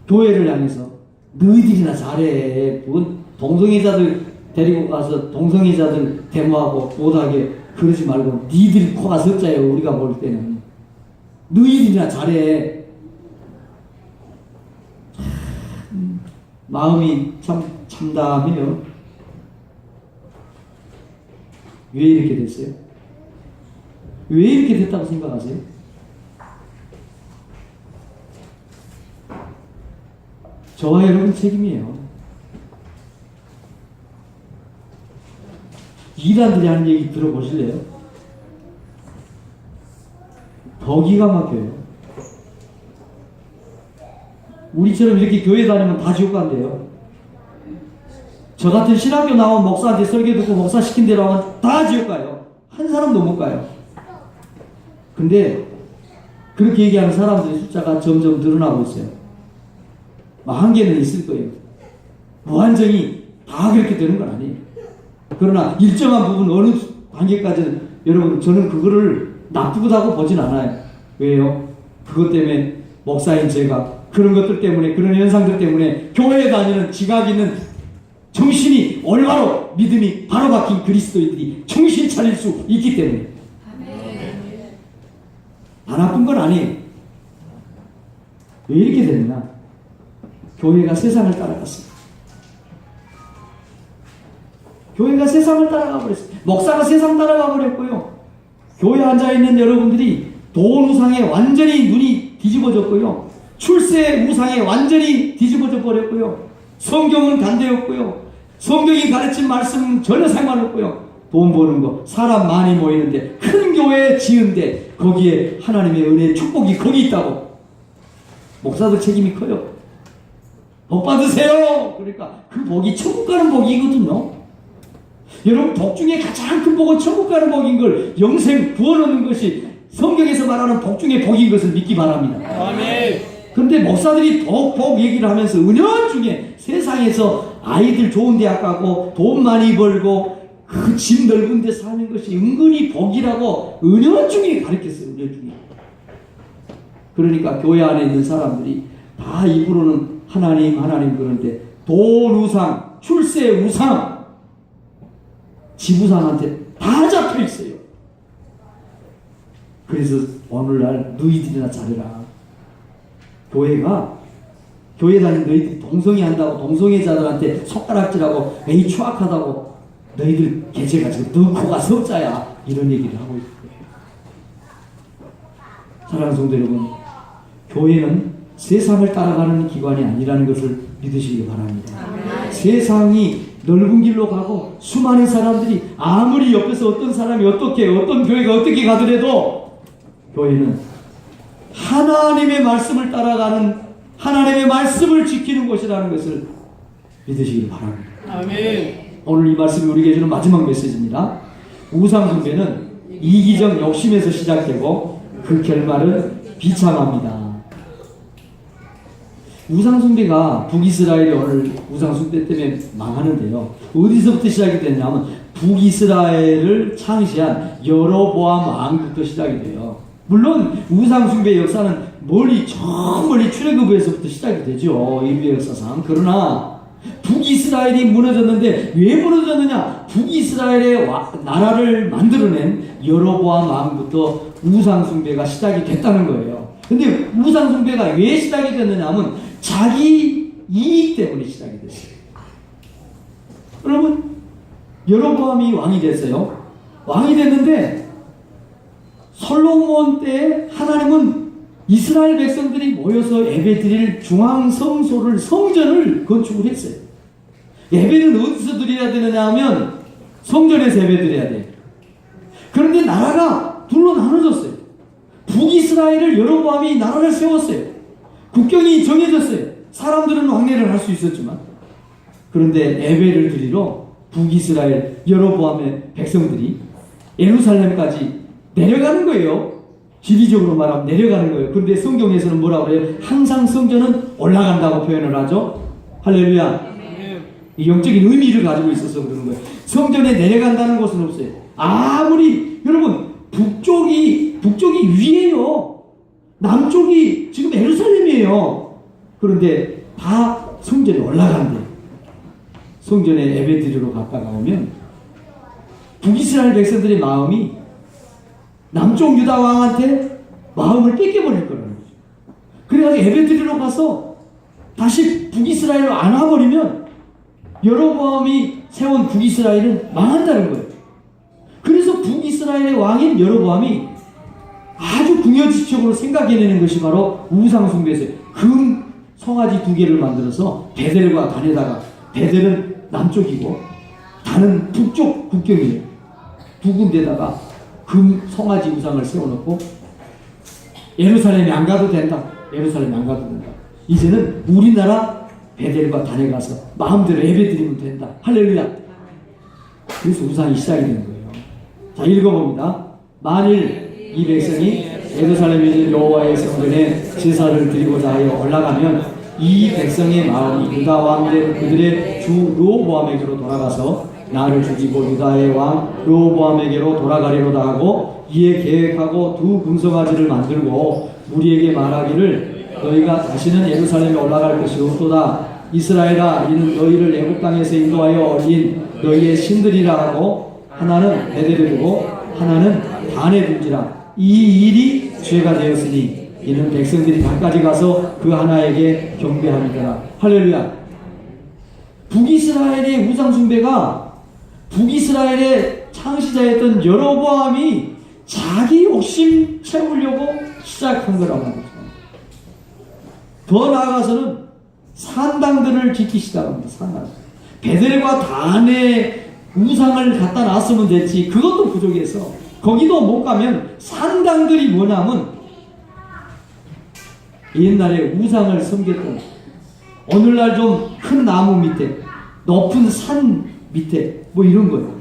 교회를 향해서 너희들이나 잘해. 그건 동성애자들 데리고 가서 동성애자들 데모하고 못하게 그러지 말고 니들 코가 석자예요. 우리가 볼 때는 너희들이나 잘해. 마음이 참 참담해요. 왜 이렇게 됐어요? 왜 이렇게 됐다고 생각하세요? 저와 여러분 책임이에요. 이단들이 하는 얘기 들어보실래요? 더 기가 막혀요. 우리처럼 이렇게 교회 다니면 다 지옥 간대요. 저 같은 신학교 나온 목사한테 설교 듣고 목사 시킨 대로 하면 다 지옥 가요. 한 사람도 못 가요. 근데 그렇게 얘기하는 사람들의 숫자가 점점 늘어나고 있어요. 한계는 있을 거예요. 무한정이 다 그렇게 되는 건 아니에요. 그러나 일정한 부분 어느 단계까지는 여러분 저는 그거를 나쁘다고 보진 않아요. 왜요? 그것 때문에 목사인 제가 그런 것들 때문에 그런 현상들 때문에 교회에 다니는 지각 있는 정신이 올바로 믿음이 바로 박힌 그리스도인들이 정신 차릴 수 있기 때문에 다 나쁜 건 아니에요. 왜 이렇게 됐나? 교회가 세상을 따라갔어요. 교회가 세상을 따라가 버렸어요. 목사가 세상 따라가 버렸고요. 교회 앉아있는 여러분들이 돈 우상에 완전히 눈이 뒤집어졌고요. 출세 우상에 완전히 뒤집어져 버렸고요. 성경은 반대였고요. 성경이 가르친 말씀은 전혀 상관없고요. 돈 버는 거, 사람 많이 모이는데 큰 교회 지은데 거기에 하나님의 은혜의 축복이 거기 있다고. 목사들 책임이 커요. 복 받으세요. 그러니까 그 복이 천국 가는 복이거든요. 여러분 복 중에 가장 큰 복은 천국 가는 복인 걸 영생 구원 얻는 것이 성경에서 말하는 복 중에 복인 것을 믿기 바랍니다. 아멘. 그런데 목사들이 복 얘기를 하면서 은연중에 세상에서 아이들 좋은 대학 가고 돈 많이 벌고 그 집 넓은 데 사는 것이 은근히 복이라고 은연중에 가르쳤어요. 은연중에. 그러니까 교회 안에 있는 사람들이 다 입으로는 하나님 그런데 돈 우상, 출세 우상, 지부상한테 다 잡혀 있어요. 그래서 오늘날 너희들이나 잘해라. 교회 다니는 너희들이 동성애 한다고 동성애자들한테 손가락질하고 에이 추악하다고 너희들 개체가 지금 너 코가 석자야. 이런 얘기를 하고 있어요. 사랑하는 성도 여러분, 교회는 세상을 따라가는 기관이 아니라는 것을 믿으시기 바랍니다. 세상이 넓은 길로 가고 수많은 사람들이 아무리 옆에서 어떤 사람이 어떻게 어떤 교회가 어떻게 가더라도 교회는 하나님의 말씀을 따라가는 하나님의 말씀을 지키는 것이라는 것을 믿으시기 바랍니다. 아멘. 오늘 이 말씀이 우리에게 주는 마지막 메시지입니다. 우상숭배는 이기적 욕심에서 시작되고 그 결말은 비참합니다. 우상숭배가 북이스라엘이 오늘 우상숭배 때문에 망하는데요. 어디서부터 시작이 됐냐면 북이스라엘을 창시한 여로보암 왕부터 시작이 돼요. 물론 우상숭배의 역사는 저 멀리 출애굽에서부터 시작이 되죠. 인류의 역사상. 그러나 북이스라엘이 무너졌는데 왜 무너졌느냐? 북이스라엘의 나라를 만들어낸 여로보암 왕부터 우상숭배가 시작이 됐다는 거예요. 근데 우상숭배가 왜 시작이 됐느냐 하면 자기 이익 때문에 시작이 됐어요. 여러분, 여로보암이 왕이 됐어요. 왕이 됐는데 솔로몬 때 하나님은 이스라엘 백성들이 모여서 예배드릴 중앙성소를 성전을 건축을 했어요. 예배는 어디서 드려야 되느냐 하면 성전에서 예배 드려야 돼요. 그런데 나라가 둘로 나눠졌어요. 북이스라엘을 여로보암이 나라를 세웠어요. 국경이 정해졌어요. 사람들은 왕래를 할 수 있었지만 그런데 예배를 드리러 북이스라엘 여로보암의 백성들이 예루살렘까지 내려가는 거예요. 지리적으로 말하면 내려가는 거예요. 그런데 성경에서는 뭐라고 그래요? 항상 성전은 올라간다고 표현을 하죠. 할렐루야. 이 영적인 의미를 가지고 있어서 그러는 거예요. 성전에 내려간다는 것은 없어요. 아무리 여러분 북쪽이 위에요. 남쪽이 지금 예루살렘이에요. 그런데 다 성전에 올라간대요. 성전에 예배드리러 갔다가 오면 북이스라엘 백성들의 마음이 남쪽 유다 왕한테 마음을 뺏겨버릴 거라는 거죠. 그래가지고 예배드리러 가서 다시 북이스라엘로 안 와버리면 여로보암이 세운 북이스라엘은 망한다는 거예요. 그래서 북이스라엘의 왕인 여로보암이 아주 궁여지책으로 생각해내는 것이 바로 우상숭배였어요. 금 송아지 2개를 만들어서 베델과 단에다가, 베델은 남쪽이고 단은 북쪽 국경이에요. 두 군데다가 금 송아지 우상을 세워놓고 예루살렘에 안 가도 된다. 예루살렘에 안 가도 된다. 이제는 우리나라 베델과 단에 가서 마음대로 예배드리면 된다. 할렐루야. 그래서 우상이 시작이 된 거예요. 자, 읽어봅니다. 만일 이 백성이 예루살렘에 있는 여호와의 성전에 제사를 드리고자 하여 올라가면 이 백성의 마음이 유다 왕들 그들의 주 르호보암에게로 돌아가서 나를 죽이고 유다의 왕 르호보암에게로 돌아가리로다 하고 이에 계획하고 2 금송아지를 만들고 우리에게 말하기를 너희가 다시는 예루살렘에 올라갈 것이 없도다. 이스라엘아, 이는 너희를 애굽 땅에서 인도하여 올린 너희의 신들이라 하고 하나는 베델에 두고 하나는 단에 둘지라. 이 일이 죄가 되었으니 이는 백성들이 각가지 가서 그 하나에게 경배함이더라. 할렐루야. 북이스라엘의 우상숭배가 북이스라엘의 창시자였던 여로보암이 자기 욕심 채우려고 시작한 거라고 합니다. 더 나아가서는 산당들을 짓기 시작합니다. 산당. 베델과 단의 우상을 갖다 놨으면 됐지. 그것도 부족해서 거기도 못 가면 산당들이 뭐냐면 옛날에 우상을 섬겼던 오늘날 좀 큰 나무 밑에 높은 산 밑에 뭐 이런 거예요.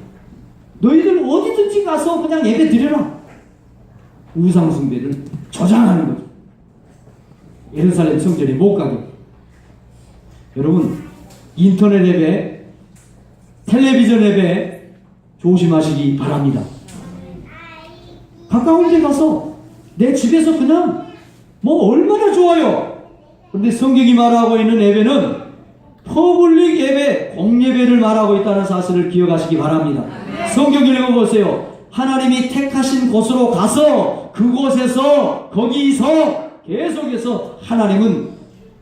너희들 어디든지 가서 그냥 예배 드려라. 우상 숭배를 조장하는 거죠. 예루살렘 성전에 못 가게. 여러분 인터넷 예배, 텔레비전 예배 조심하시기 바랍니다. 가까운 데 가서 내 집에서 그냥 뭐 얼마나 좋아요. 그런데 성경이 말하고 있는 예배는 퍼블릭 예배, 공예배를 말하고 있다는 사실을 기억하시기 바랍니다. 성경 읽어보세요. 하나님이 택하신 곳으로 가서 그곳에서 거기서 계속해서 하나님은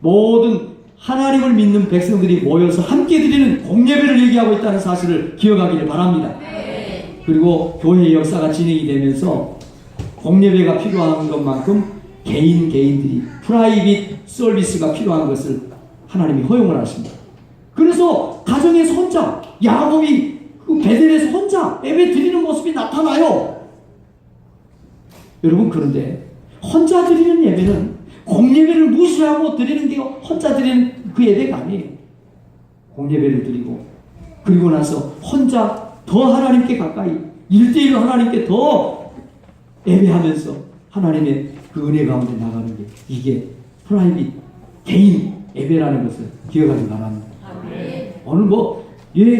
모든 하나님을 믿는 백성들이 모여서 함께 드리는 공예배를 얘기하고 있다는 사실을 기억하기를 바랍니다. 그리고 교회의 역사가 진행이 되면서 공예배가 필요한 것만큼 개인들이 프라이빗 서비스가 필요한 것을 하나님이 허용을 하십니다. 그래서 가정에서 혼자, 야곱이 그 베델에서 혼자 예배 드리는 모습이 나타나요. 여러분, 그런데 혼자 드리는 예배는 공예배를 무시하고 드리는 게 혼자 드리는 그 예배가 아니에요. 공예배를 드리고 그리고 나서 혼자 더 하나님께 가까이 1대1로 하나님께 더 예배하면서 하나님의 그 은혜 가운데 나가는 게, 이게 프라이빗 개인 예배라는 것을 기억하기 바랍니다. 오늘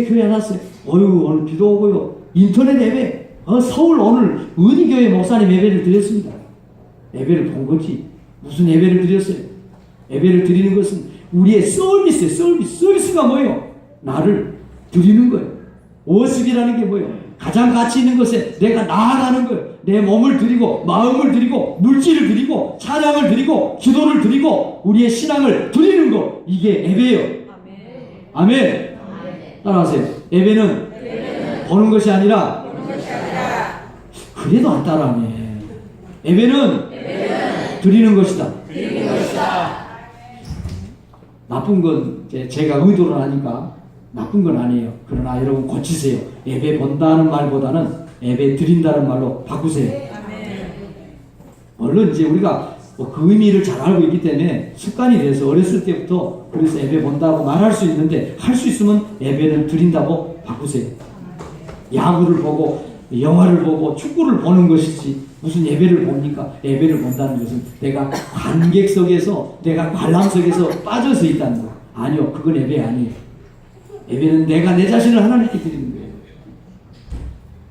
교회 안 왔어요. 오늘 비도 오고요. 인터넷 예배. 서울 오늘 은희교회 목사님 예배를 드렸습니다. 예배를 본 거지. 무슨 예배를 드렸어요? 예배를 드리는 것은 우리의 서비스예요. 서비스가 뭐예요? 나를 드리는 거예요. 워십이라는 게 뭐예요? 가장 가치 있는 것에 내가 나아가는 거예요. 내 몸을 드리고 마음을 드리고 물질을 드리고 찬양을 드리고 기도를 드리고 우리의 신앙을 드리는 거, 이게 예배예요. 아멘. 따라하세요. 예배는 보는 것이 아니라 그래도 안 따라하네. 예배는 드리는 것이다. 나쁜 건 제가 의도를 하니까 나쁜 건 아니에요. 그러나 여러분 고치세요. 예배 본다는 말보다는 예배 드린다는 말로 바꾸세요. 물론 이제 우리가 그 의미를 잘 알고 있기 때문에 습관이 돼서 어렸을 때부터 그래서 예배 본다고 말할 수 있는데, 할 수 있으면 예배는 드린다고 바꾸세요. 야구를 보고 영화를 보고 축구를 보는 것이지 무슨 예배를 봅니까? 예배를 본다는 것은 내가 관객석에서, 내가 관람석에서 빠져서 있다는 거. 아니요, 그건 예배 아니에요. 예배는 내가 내 자신을 하나님께 드리는 거예요.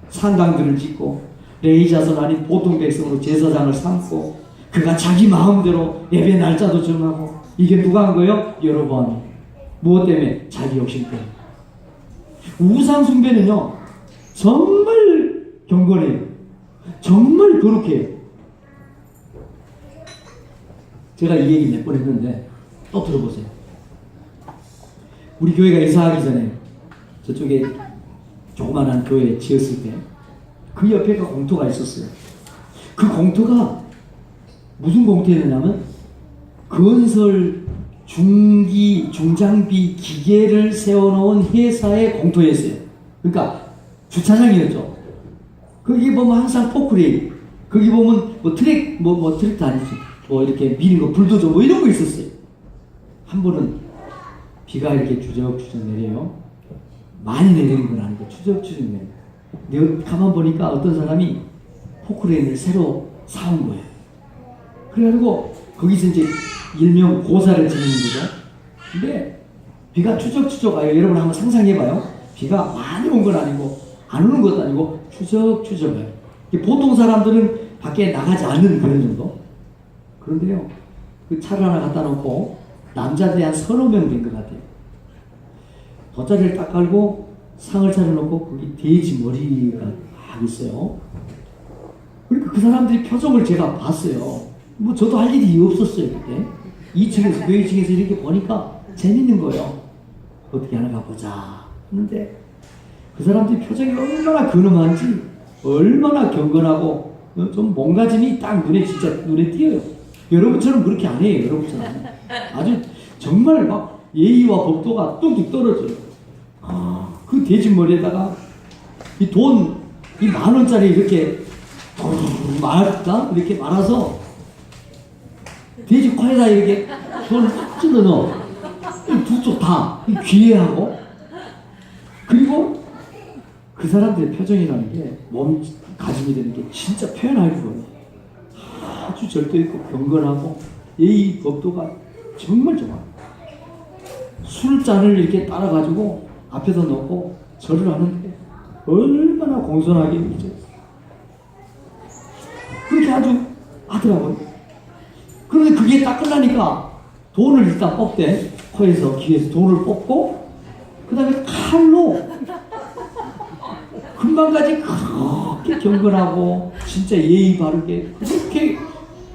상당들을 짓고 레이자손 아닌 보통 백성으로 제사장을 삼고 그가 자기 마음대로 예배 날짜도 정하고, 이게 누가 한 거예요? 여러분. 무엇 때문에? 자기 욕심 때문에. 우상 숭배는요 정말 경건해요. 정말 거룩해요. 제가 이 얘기 몇 번 했는데 또 들어보세요. 우리 교회가 이사하기 전에 저쪽에 조그만한 교회 지었을 때 그 옆에가 공터가 있었어요. 그 공터가 무슨 공터였냐면 건설 중장비 기계를 세워놓은 회사의 공터였어요. 그러니까 주차장이었죠. 거기 보면 항상 포크레인, 거기 보면 트랙도 아니지, 이렇게 미는 거, 불도저 이런 거 있었어요. 한 번은 비가 이렇게 주적주적 내려요. 많이 내리는 건 아니고 주적주적 내려요. 내가 가만 보니까 어떤 사람이 포크레인을 새로 사온 거예요. 그래가지고 거기서 이제 일명 고사를 지내는 거죠. 근데 비가 추적추적 와요. 여러분 한번 상상해봐요. 비가 많이 온 건 아니고 안 오는 것도 아니고 추적추적 와요. 보통 사람들은 밖에 나가지 않는 그런 정도. 그런데요, 그 차를 하나 갖다 놓고 남자들이 한 3~5명 된 것 같아요. 돗자리를 딱 깔고 상을 차려놓고 거기 돼지 머리가 막 있어요. 그러니까 그 사람들이 표정을 제가 봤어요. 저도 할 일이 없었어요. 그때 2층에서 교회 2층에서 이렇게 보니까 재밌는 거예요. 어떻게 하나 가보자 하는데 그 사람들이 표정이 얼마나 근엄한지, 얼마나 경건하고 좀 몸가짐이 딱 진짜 눈에 띄어요. 여러분처럼 그렇게 안 해요. 여러분처럼 아주 정말 막 예의와 법도가 뚝뚝 떨어져요. 그 돼지 머리에다가 이 10,000원짜리 이렇게 이렇게 말아서 돼지 코에다 이렇게 손을 탁 찔러 넣어. 두 쪽 다 귀에 하고. 그리고 그 사람들의 표정이라는 게, 몸가짐이 되는 게 진짜 표현할 거예요. 아주 절도 있고 경건하고 예의 법도가 정말 좋아요. 술잔을 이렇게 따라가지고 앞에다 놓고 절을 하는데 얼마나 공손하게 이죠. 그렇게 아주 하더라고요. 그런데 그게 딱 끝나니까 돈을 일단 뽑대. 코에서 귀에서 돈을 뽑고 그 다음에 칼로 금방까지 그렇게 경건하고 진짜 예의 바르게 그렇게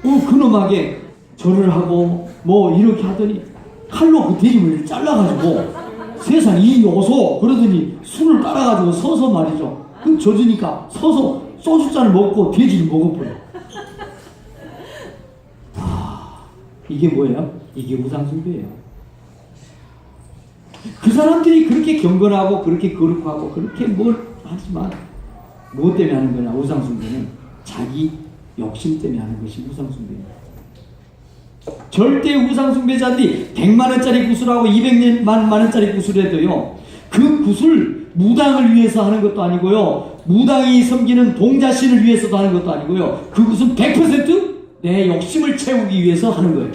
근엄하게 절을 하고 이렇게 하더니 칼로 그 돼지머리를 잘라가지고 세상 이 요소 그러더니 술을 따라가지고 서서 말이죠. 그럼 젖으니까 서서 소주잔을 먹고 돼지를 먹어버려. 이게 뭐예요? 이게 우상숭배예요. 그 사람들이 그렇게 경건하고 그렇게 거룩하고 그렇게 뭘 하지만 무엇 때문에 하는 거냐? 우상숭배는 자기 욕심 때문에 하는 것이 우상숭배입니다. 절대 우상숭배자들이 100만원짜리 구슬하고 200만원짜리 구슬해도요, 그 구슬 무당을 위해서 하는 것도 아니고요, 무당이 섬기는 동자신을 위해서도 하는 것도 아니고요, 그 구슬은 100% 내 욕심을 채우기 위해서 하는 거예요.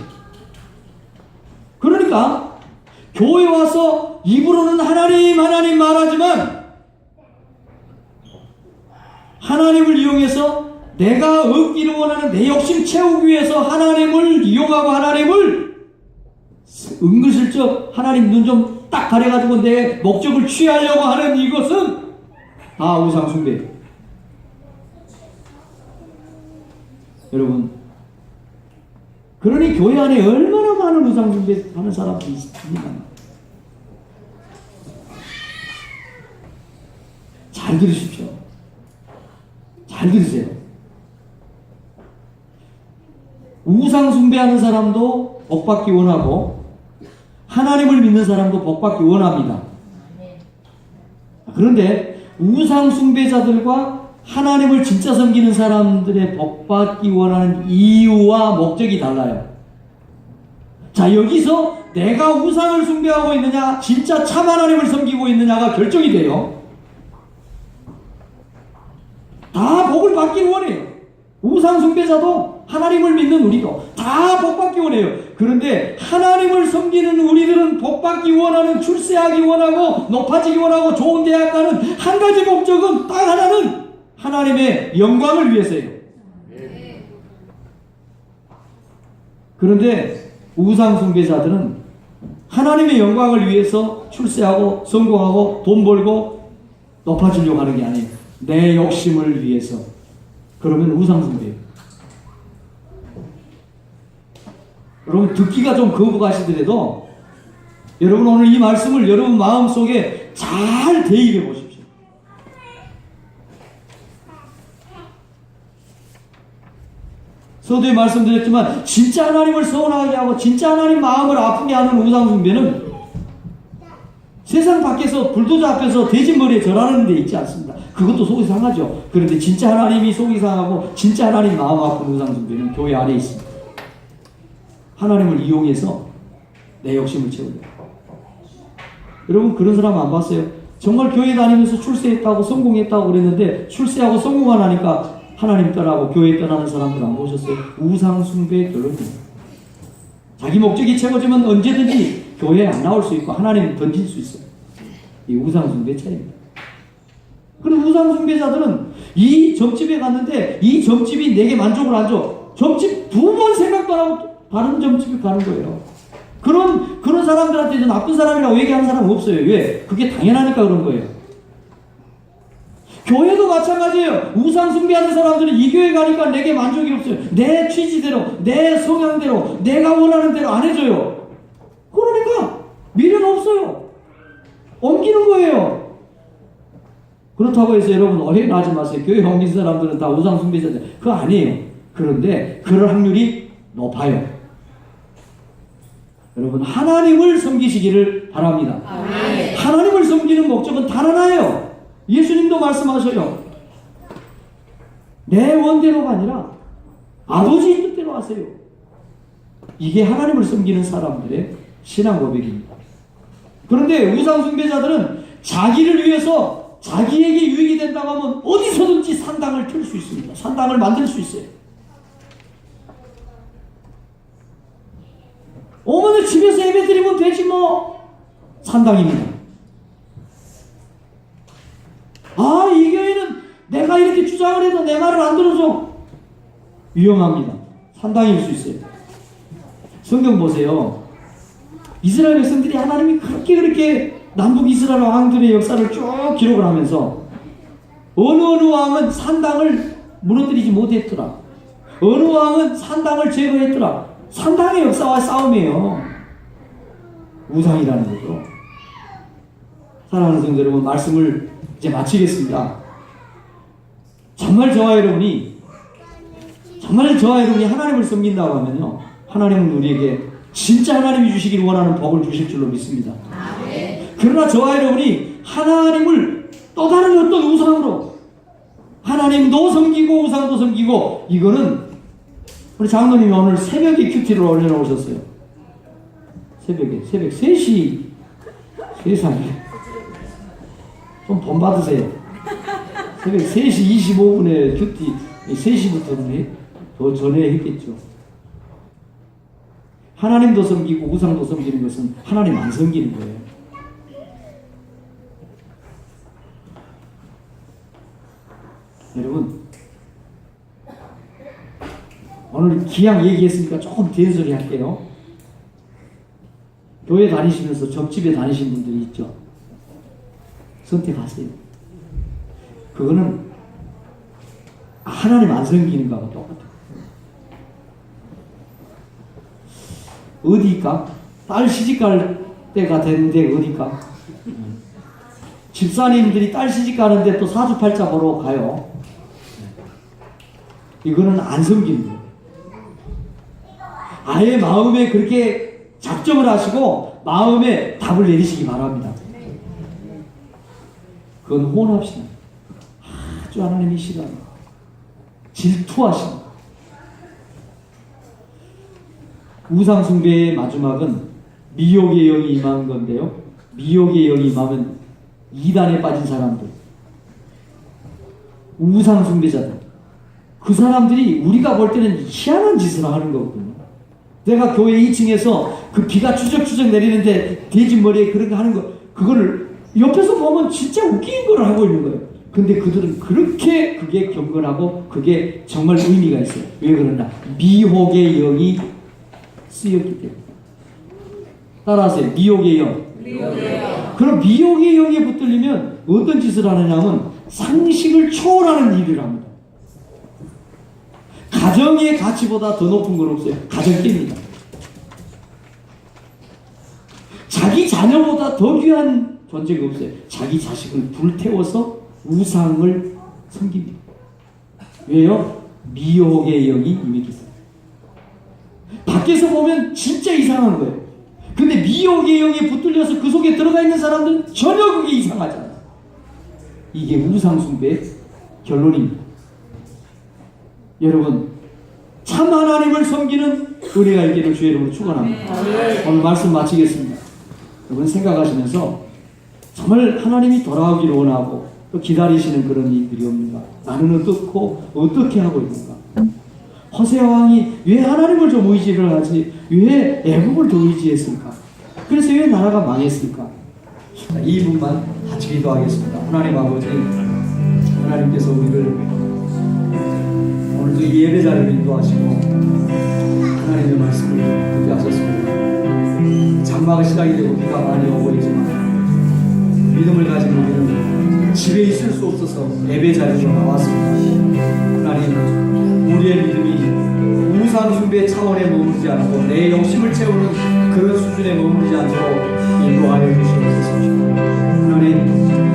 그러니까 교회 와서 입으로는 하나님 하나님 말하지만 하나님을 이용해서 내가 얻기를 원하는 내 욕심 채우기 위해서 하나님을 이용하고 하나님을 은근슬쩍 하나님 눈 좀 딱 가려가지고 내 목적을 취하려고 하는 이것은 우상숭배. 여러분, 그러니 교회 안에 얼마나 많은 우상숭배 하는 사람들이 있습니까? 잘 들으십시오. 잘 들으세요. 우상숭배하는 사람도 복받기 원하고 하나님을 믿는 사람도 복받기 원합니다. 그런데 우상숭배자들과 하나님을 진짜 섬기는 사람들의 복받기 원하는 이유와 목적이 달라요. 자, 여기서 내가 우상을 숭배하고 있느냐, 진짜 참 하나님을 섬기고 있느냐가 결정이 돼요. 다 복을 받기를 원해요. 우상숭배자도 하나님을 믿는 우리도 다 복받기 원해요. 그런데 하나님을 섬기는 우리들은 복받기 원하는, 출세하기 원하고 높아지기 원하고 좋은 대학 가는 한 가지 목적은 딱 하나는 하나님의 영광을 위해서예요. 그런데 우상숭배자들은 하나님의 영광을 위해서 출세하고 성공하고 돈 벌고 높아지려고 하는 게 아니에요. 내 욕심을 위해서. 그러면 우상숭배예요. 여러분, 듣기가 좀 거부가시더라도 여러분 오늘 이 말씀을 여러분 마음속에 잘 대입해 보십시오. 서두에 말씀드렸지만 진짜 하나님을 서운하게 하고 진짜 하나님 마음을 아프게 하는 우상숭배는 세상 밖에서 불도저 앞에서 돼지머리에 절하는 데 있지 않습니다. 그것도 속이 상하죠. 그런데 진짜 하나님이 속이 상하고 진짜 하나님 마음 아픈 우상숭배는 교회 안에 있습니다. 하나님을 이용해서 내 욕심을 채우려. 여러분, 그런 사람 안 봤어요? 정말 교회 다니면서 출세했다고 성공했다고 그랬는데 출세하고 성공을 하니까 하나님 떠나고 교회 떠나는 사람들 안 보셨어요? 우상숭배의 결론입니다. 자기 목적이 채워지면 언제든지 교회에 안 나올 수 있고 하나님을 던질 수 있어요. 이 우상숭배 차이입니다. 그럼 우상숭배자들은 이 점집에 갔는데 이 점집이 내게 만족을 안 줘. 점집 2번 생각도 안 하고 다른 점집에 가는 거예요. 그런 사람들한테는 나쁜 사람이라고 얘기하는 사람은 없어요. 왜? 그게 당연하니까 그런 거예요. 교회도 마찬가지예요. 우상숭배하는 사람들은 이 교회 가니까 내게 만족이 없어요. 내 취지대로, 내 성향대로, 내가 원하는 대로 안 해줘요. 그러니까 미련 없어요. 옮기는 거예요. 그렇다고 해서 여러분 오해는 하지 마세요. 교회 옮긴 사람들은 다 우상숭배자들. 그거 아니에요. 그런데 그럴 확률이 높아요. 여러분, 하나님을 섬기시기를 바랍니다. 아멘. 하나님을 섬기는 목적은 단 하나예요. 예수님도 말씀하셔요. 내 원대로가 아니라 아버지의 뜻대로 하세요. 이게 하나님을 섬기는 사람들의 신앙 고백입니다. 그런데 우상숭배자들은 자기를 위해서 자기에게 유익이 된다고 하면 어디서든지 산당을 틀 수 있습니다. 산당을 만들 수 있어요. 어머니 집에서 예배 드리면 되지 뭐. 산당입니다. 이 교회는 내가 이렇게 주장을 해도 내 말을 안 들어줘. 위험합니다. 산당일 수 있어요. 성경 보세요. 이스라엘 백성들이 하나님이 그렇게 남북 이스라엘 왕들의 역사를 쭉 기록을 하면서 어느 왕은 산당을 무너뜨리지 못했더라. 어느 왕은 산당을 제거했더라. 산당의 역사와 싸움이에요. 우상이라는 거죠. 사랑하는 성도 여러분, 말씀을 이제 마치겠습니다. 정말 저와 여러분이 하나님을 섬긴다고 하면요, 하나님은 우리에게 진짜 하나님이 주시길 원하는 복을 주실 줄로 믿습니다. 그러나 저와 여러분이 하나님을 또 다른 어떤 우상으로 하나님도 섬기고 우상도 섬기고, 이거는 우리 장로님이 오늘 새벽에 큐티를 올려놓으셨어요. 새벽 3시, 세상에 좀 본받으세요. 새벽 3시 25분에 큐티, 3시부터는 더 전에 했겠죠. 하나님도 섬기고 우상도 섬기는 것은 하나님 안 섬기는 거예요. 여러분, 오늘 기양 얘기했으니까 조금 된소리 할게요. 교회 다니시면서 점집에 다니신 분들이 있죠. 선택하세요. 그거는 하나님 안 섬기는 거하고 똑같아요. 어디일까? 딸 시집갈 때가 됐는데 어디일까? 집사님들이 딸 시집가는데 또 사주팔자 보러 가요. 이거는 안 섬기는 거예요. 아예 마음에 그렇게 작정을 하시고 마음에 답을 내리시기 바랍니다. 그건 혼합시다. 아주 하나님이 싫어하는 질투하시는 우상 숭배의 마지막은 미혹의 영이 임하는 건데요. 미혹의 영이 임하면 이단에 빠진 사람들, 우상 숭배자들, 그 사람들이 우리가 볼 때는 희한한 짓을 하는 거거든요. 내가 교회 2층에서 그 비가 추적추적 내리는데 돼지 머리에 그런 거 하는 거, 그거를 옆에서 보면 진짜 웃긴 걸 하고 있는 거예요. 근데 그들은 그렇게 그게 경건하고 그게 정말 의미가 있어요. 왜 그러나? 미혹의 영이 쓰였기 때문에. 따라하세요. 미혹의 영. 그럼 미혹의 영에 붙들리면 어떤 짓을 하느냐면 상식을 초월하는 일을 합니다. 가정의 가치보다 더 높은 건 없어요. 가정입니다. 자기 자녀보다 더 귀한 존재가 없어요. 자기 자식을 불태워서 우상을 섬깁니다. 왜요? 미혹의 영이 임했기 때문에. 밖에서 보면 진짜 이상한 거예요. 근데 미혹의 영에 붙들려서 그 속에 들어가 있는 사람들은 전혀 그게 이상하지 않아요. 이게 우상 숭배의 결론입니다. 여러분, 참 하나님을 섬기는 은혜가 있기를 주의 이름으로 축원합니다. 오늘 말씀 마치겠습니다. 여러분 생각하시면서 정말 하나님이 돌아오기를 원하고 또 기다리시는 그런 일들이 옵니까? 나는 어떻게 하고 있는가? 호세아 왕이 왜 하나님을 좀 의지를 하지? 왜 애굽을 더 의지했을까? 그래서 왜 나라가 망했을까? 2분만 같이 기도하겠습니다. 하나님 아버지, 하나님께서 우리를 오늘도 이 예배 자리를 인도하시고 하나님의 말씀을 듣게 하셨습니다. 장마가 시작이 되고 비가 많이 오고 있지만 믿음을 가진 우리는 집에 있을 수 없어서 예배 자리로 나왔습니다. 하나님, 우리의 믿음이 우상 숭배 차원에 머무르지 않고 내 욕심을 채우는 그런 수준에 머무르지 않도록 인도하여 주시옵소서. 하나님,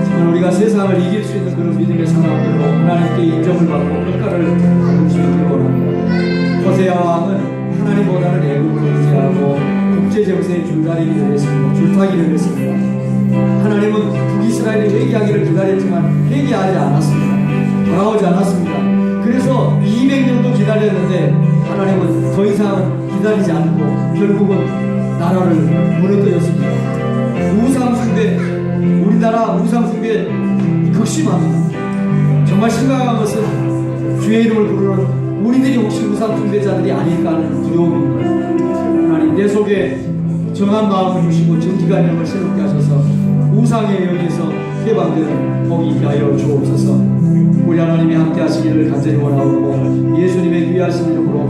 정말 우리가 세상을 이길 수 있는 그런 믿음의 사람들로 하나님께 인정을 받고 평가를 받을 수 있길 원합니다. 호세아 왕은 하나님보다는 애국을 의지하고 국제정세의 줄다리기를 했습니다. 줄타기를 했습니다. 하나님은 북이스라엘이 회개하기를 기다렸지만 회개하지 않았습니다. 돌아오지 않았습니다. 그래서 200년도 기다렸는데 하나님은 더 이상 기다리지 않고 결국은 나라를 무너뜨렸습니다. 우상숭배, 우리나라 우상숭배 극심합니다. 정말 심각한 것은 주의 이름을 부르는 우리들이 혹시 우상숭배자들이 아닐까 하는 두려움입니다. 하나님, 내 속에 정한 마음을 주시고 정직한 영을 새롭게 하셔서 우상의 영에서 해방되는 복이 있게 하여 주옵소서. 우리 하나님이 함께 하시기를 간절히 원하고 예수님의 귀하신 이름으로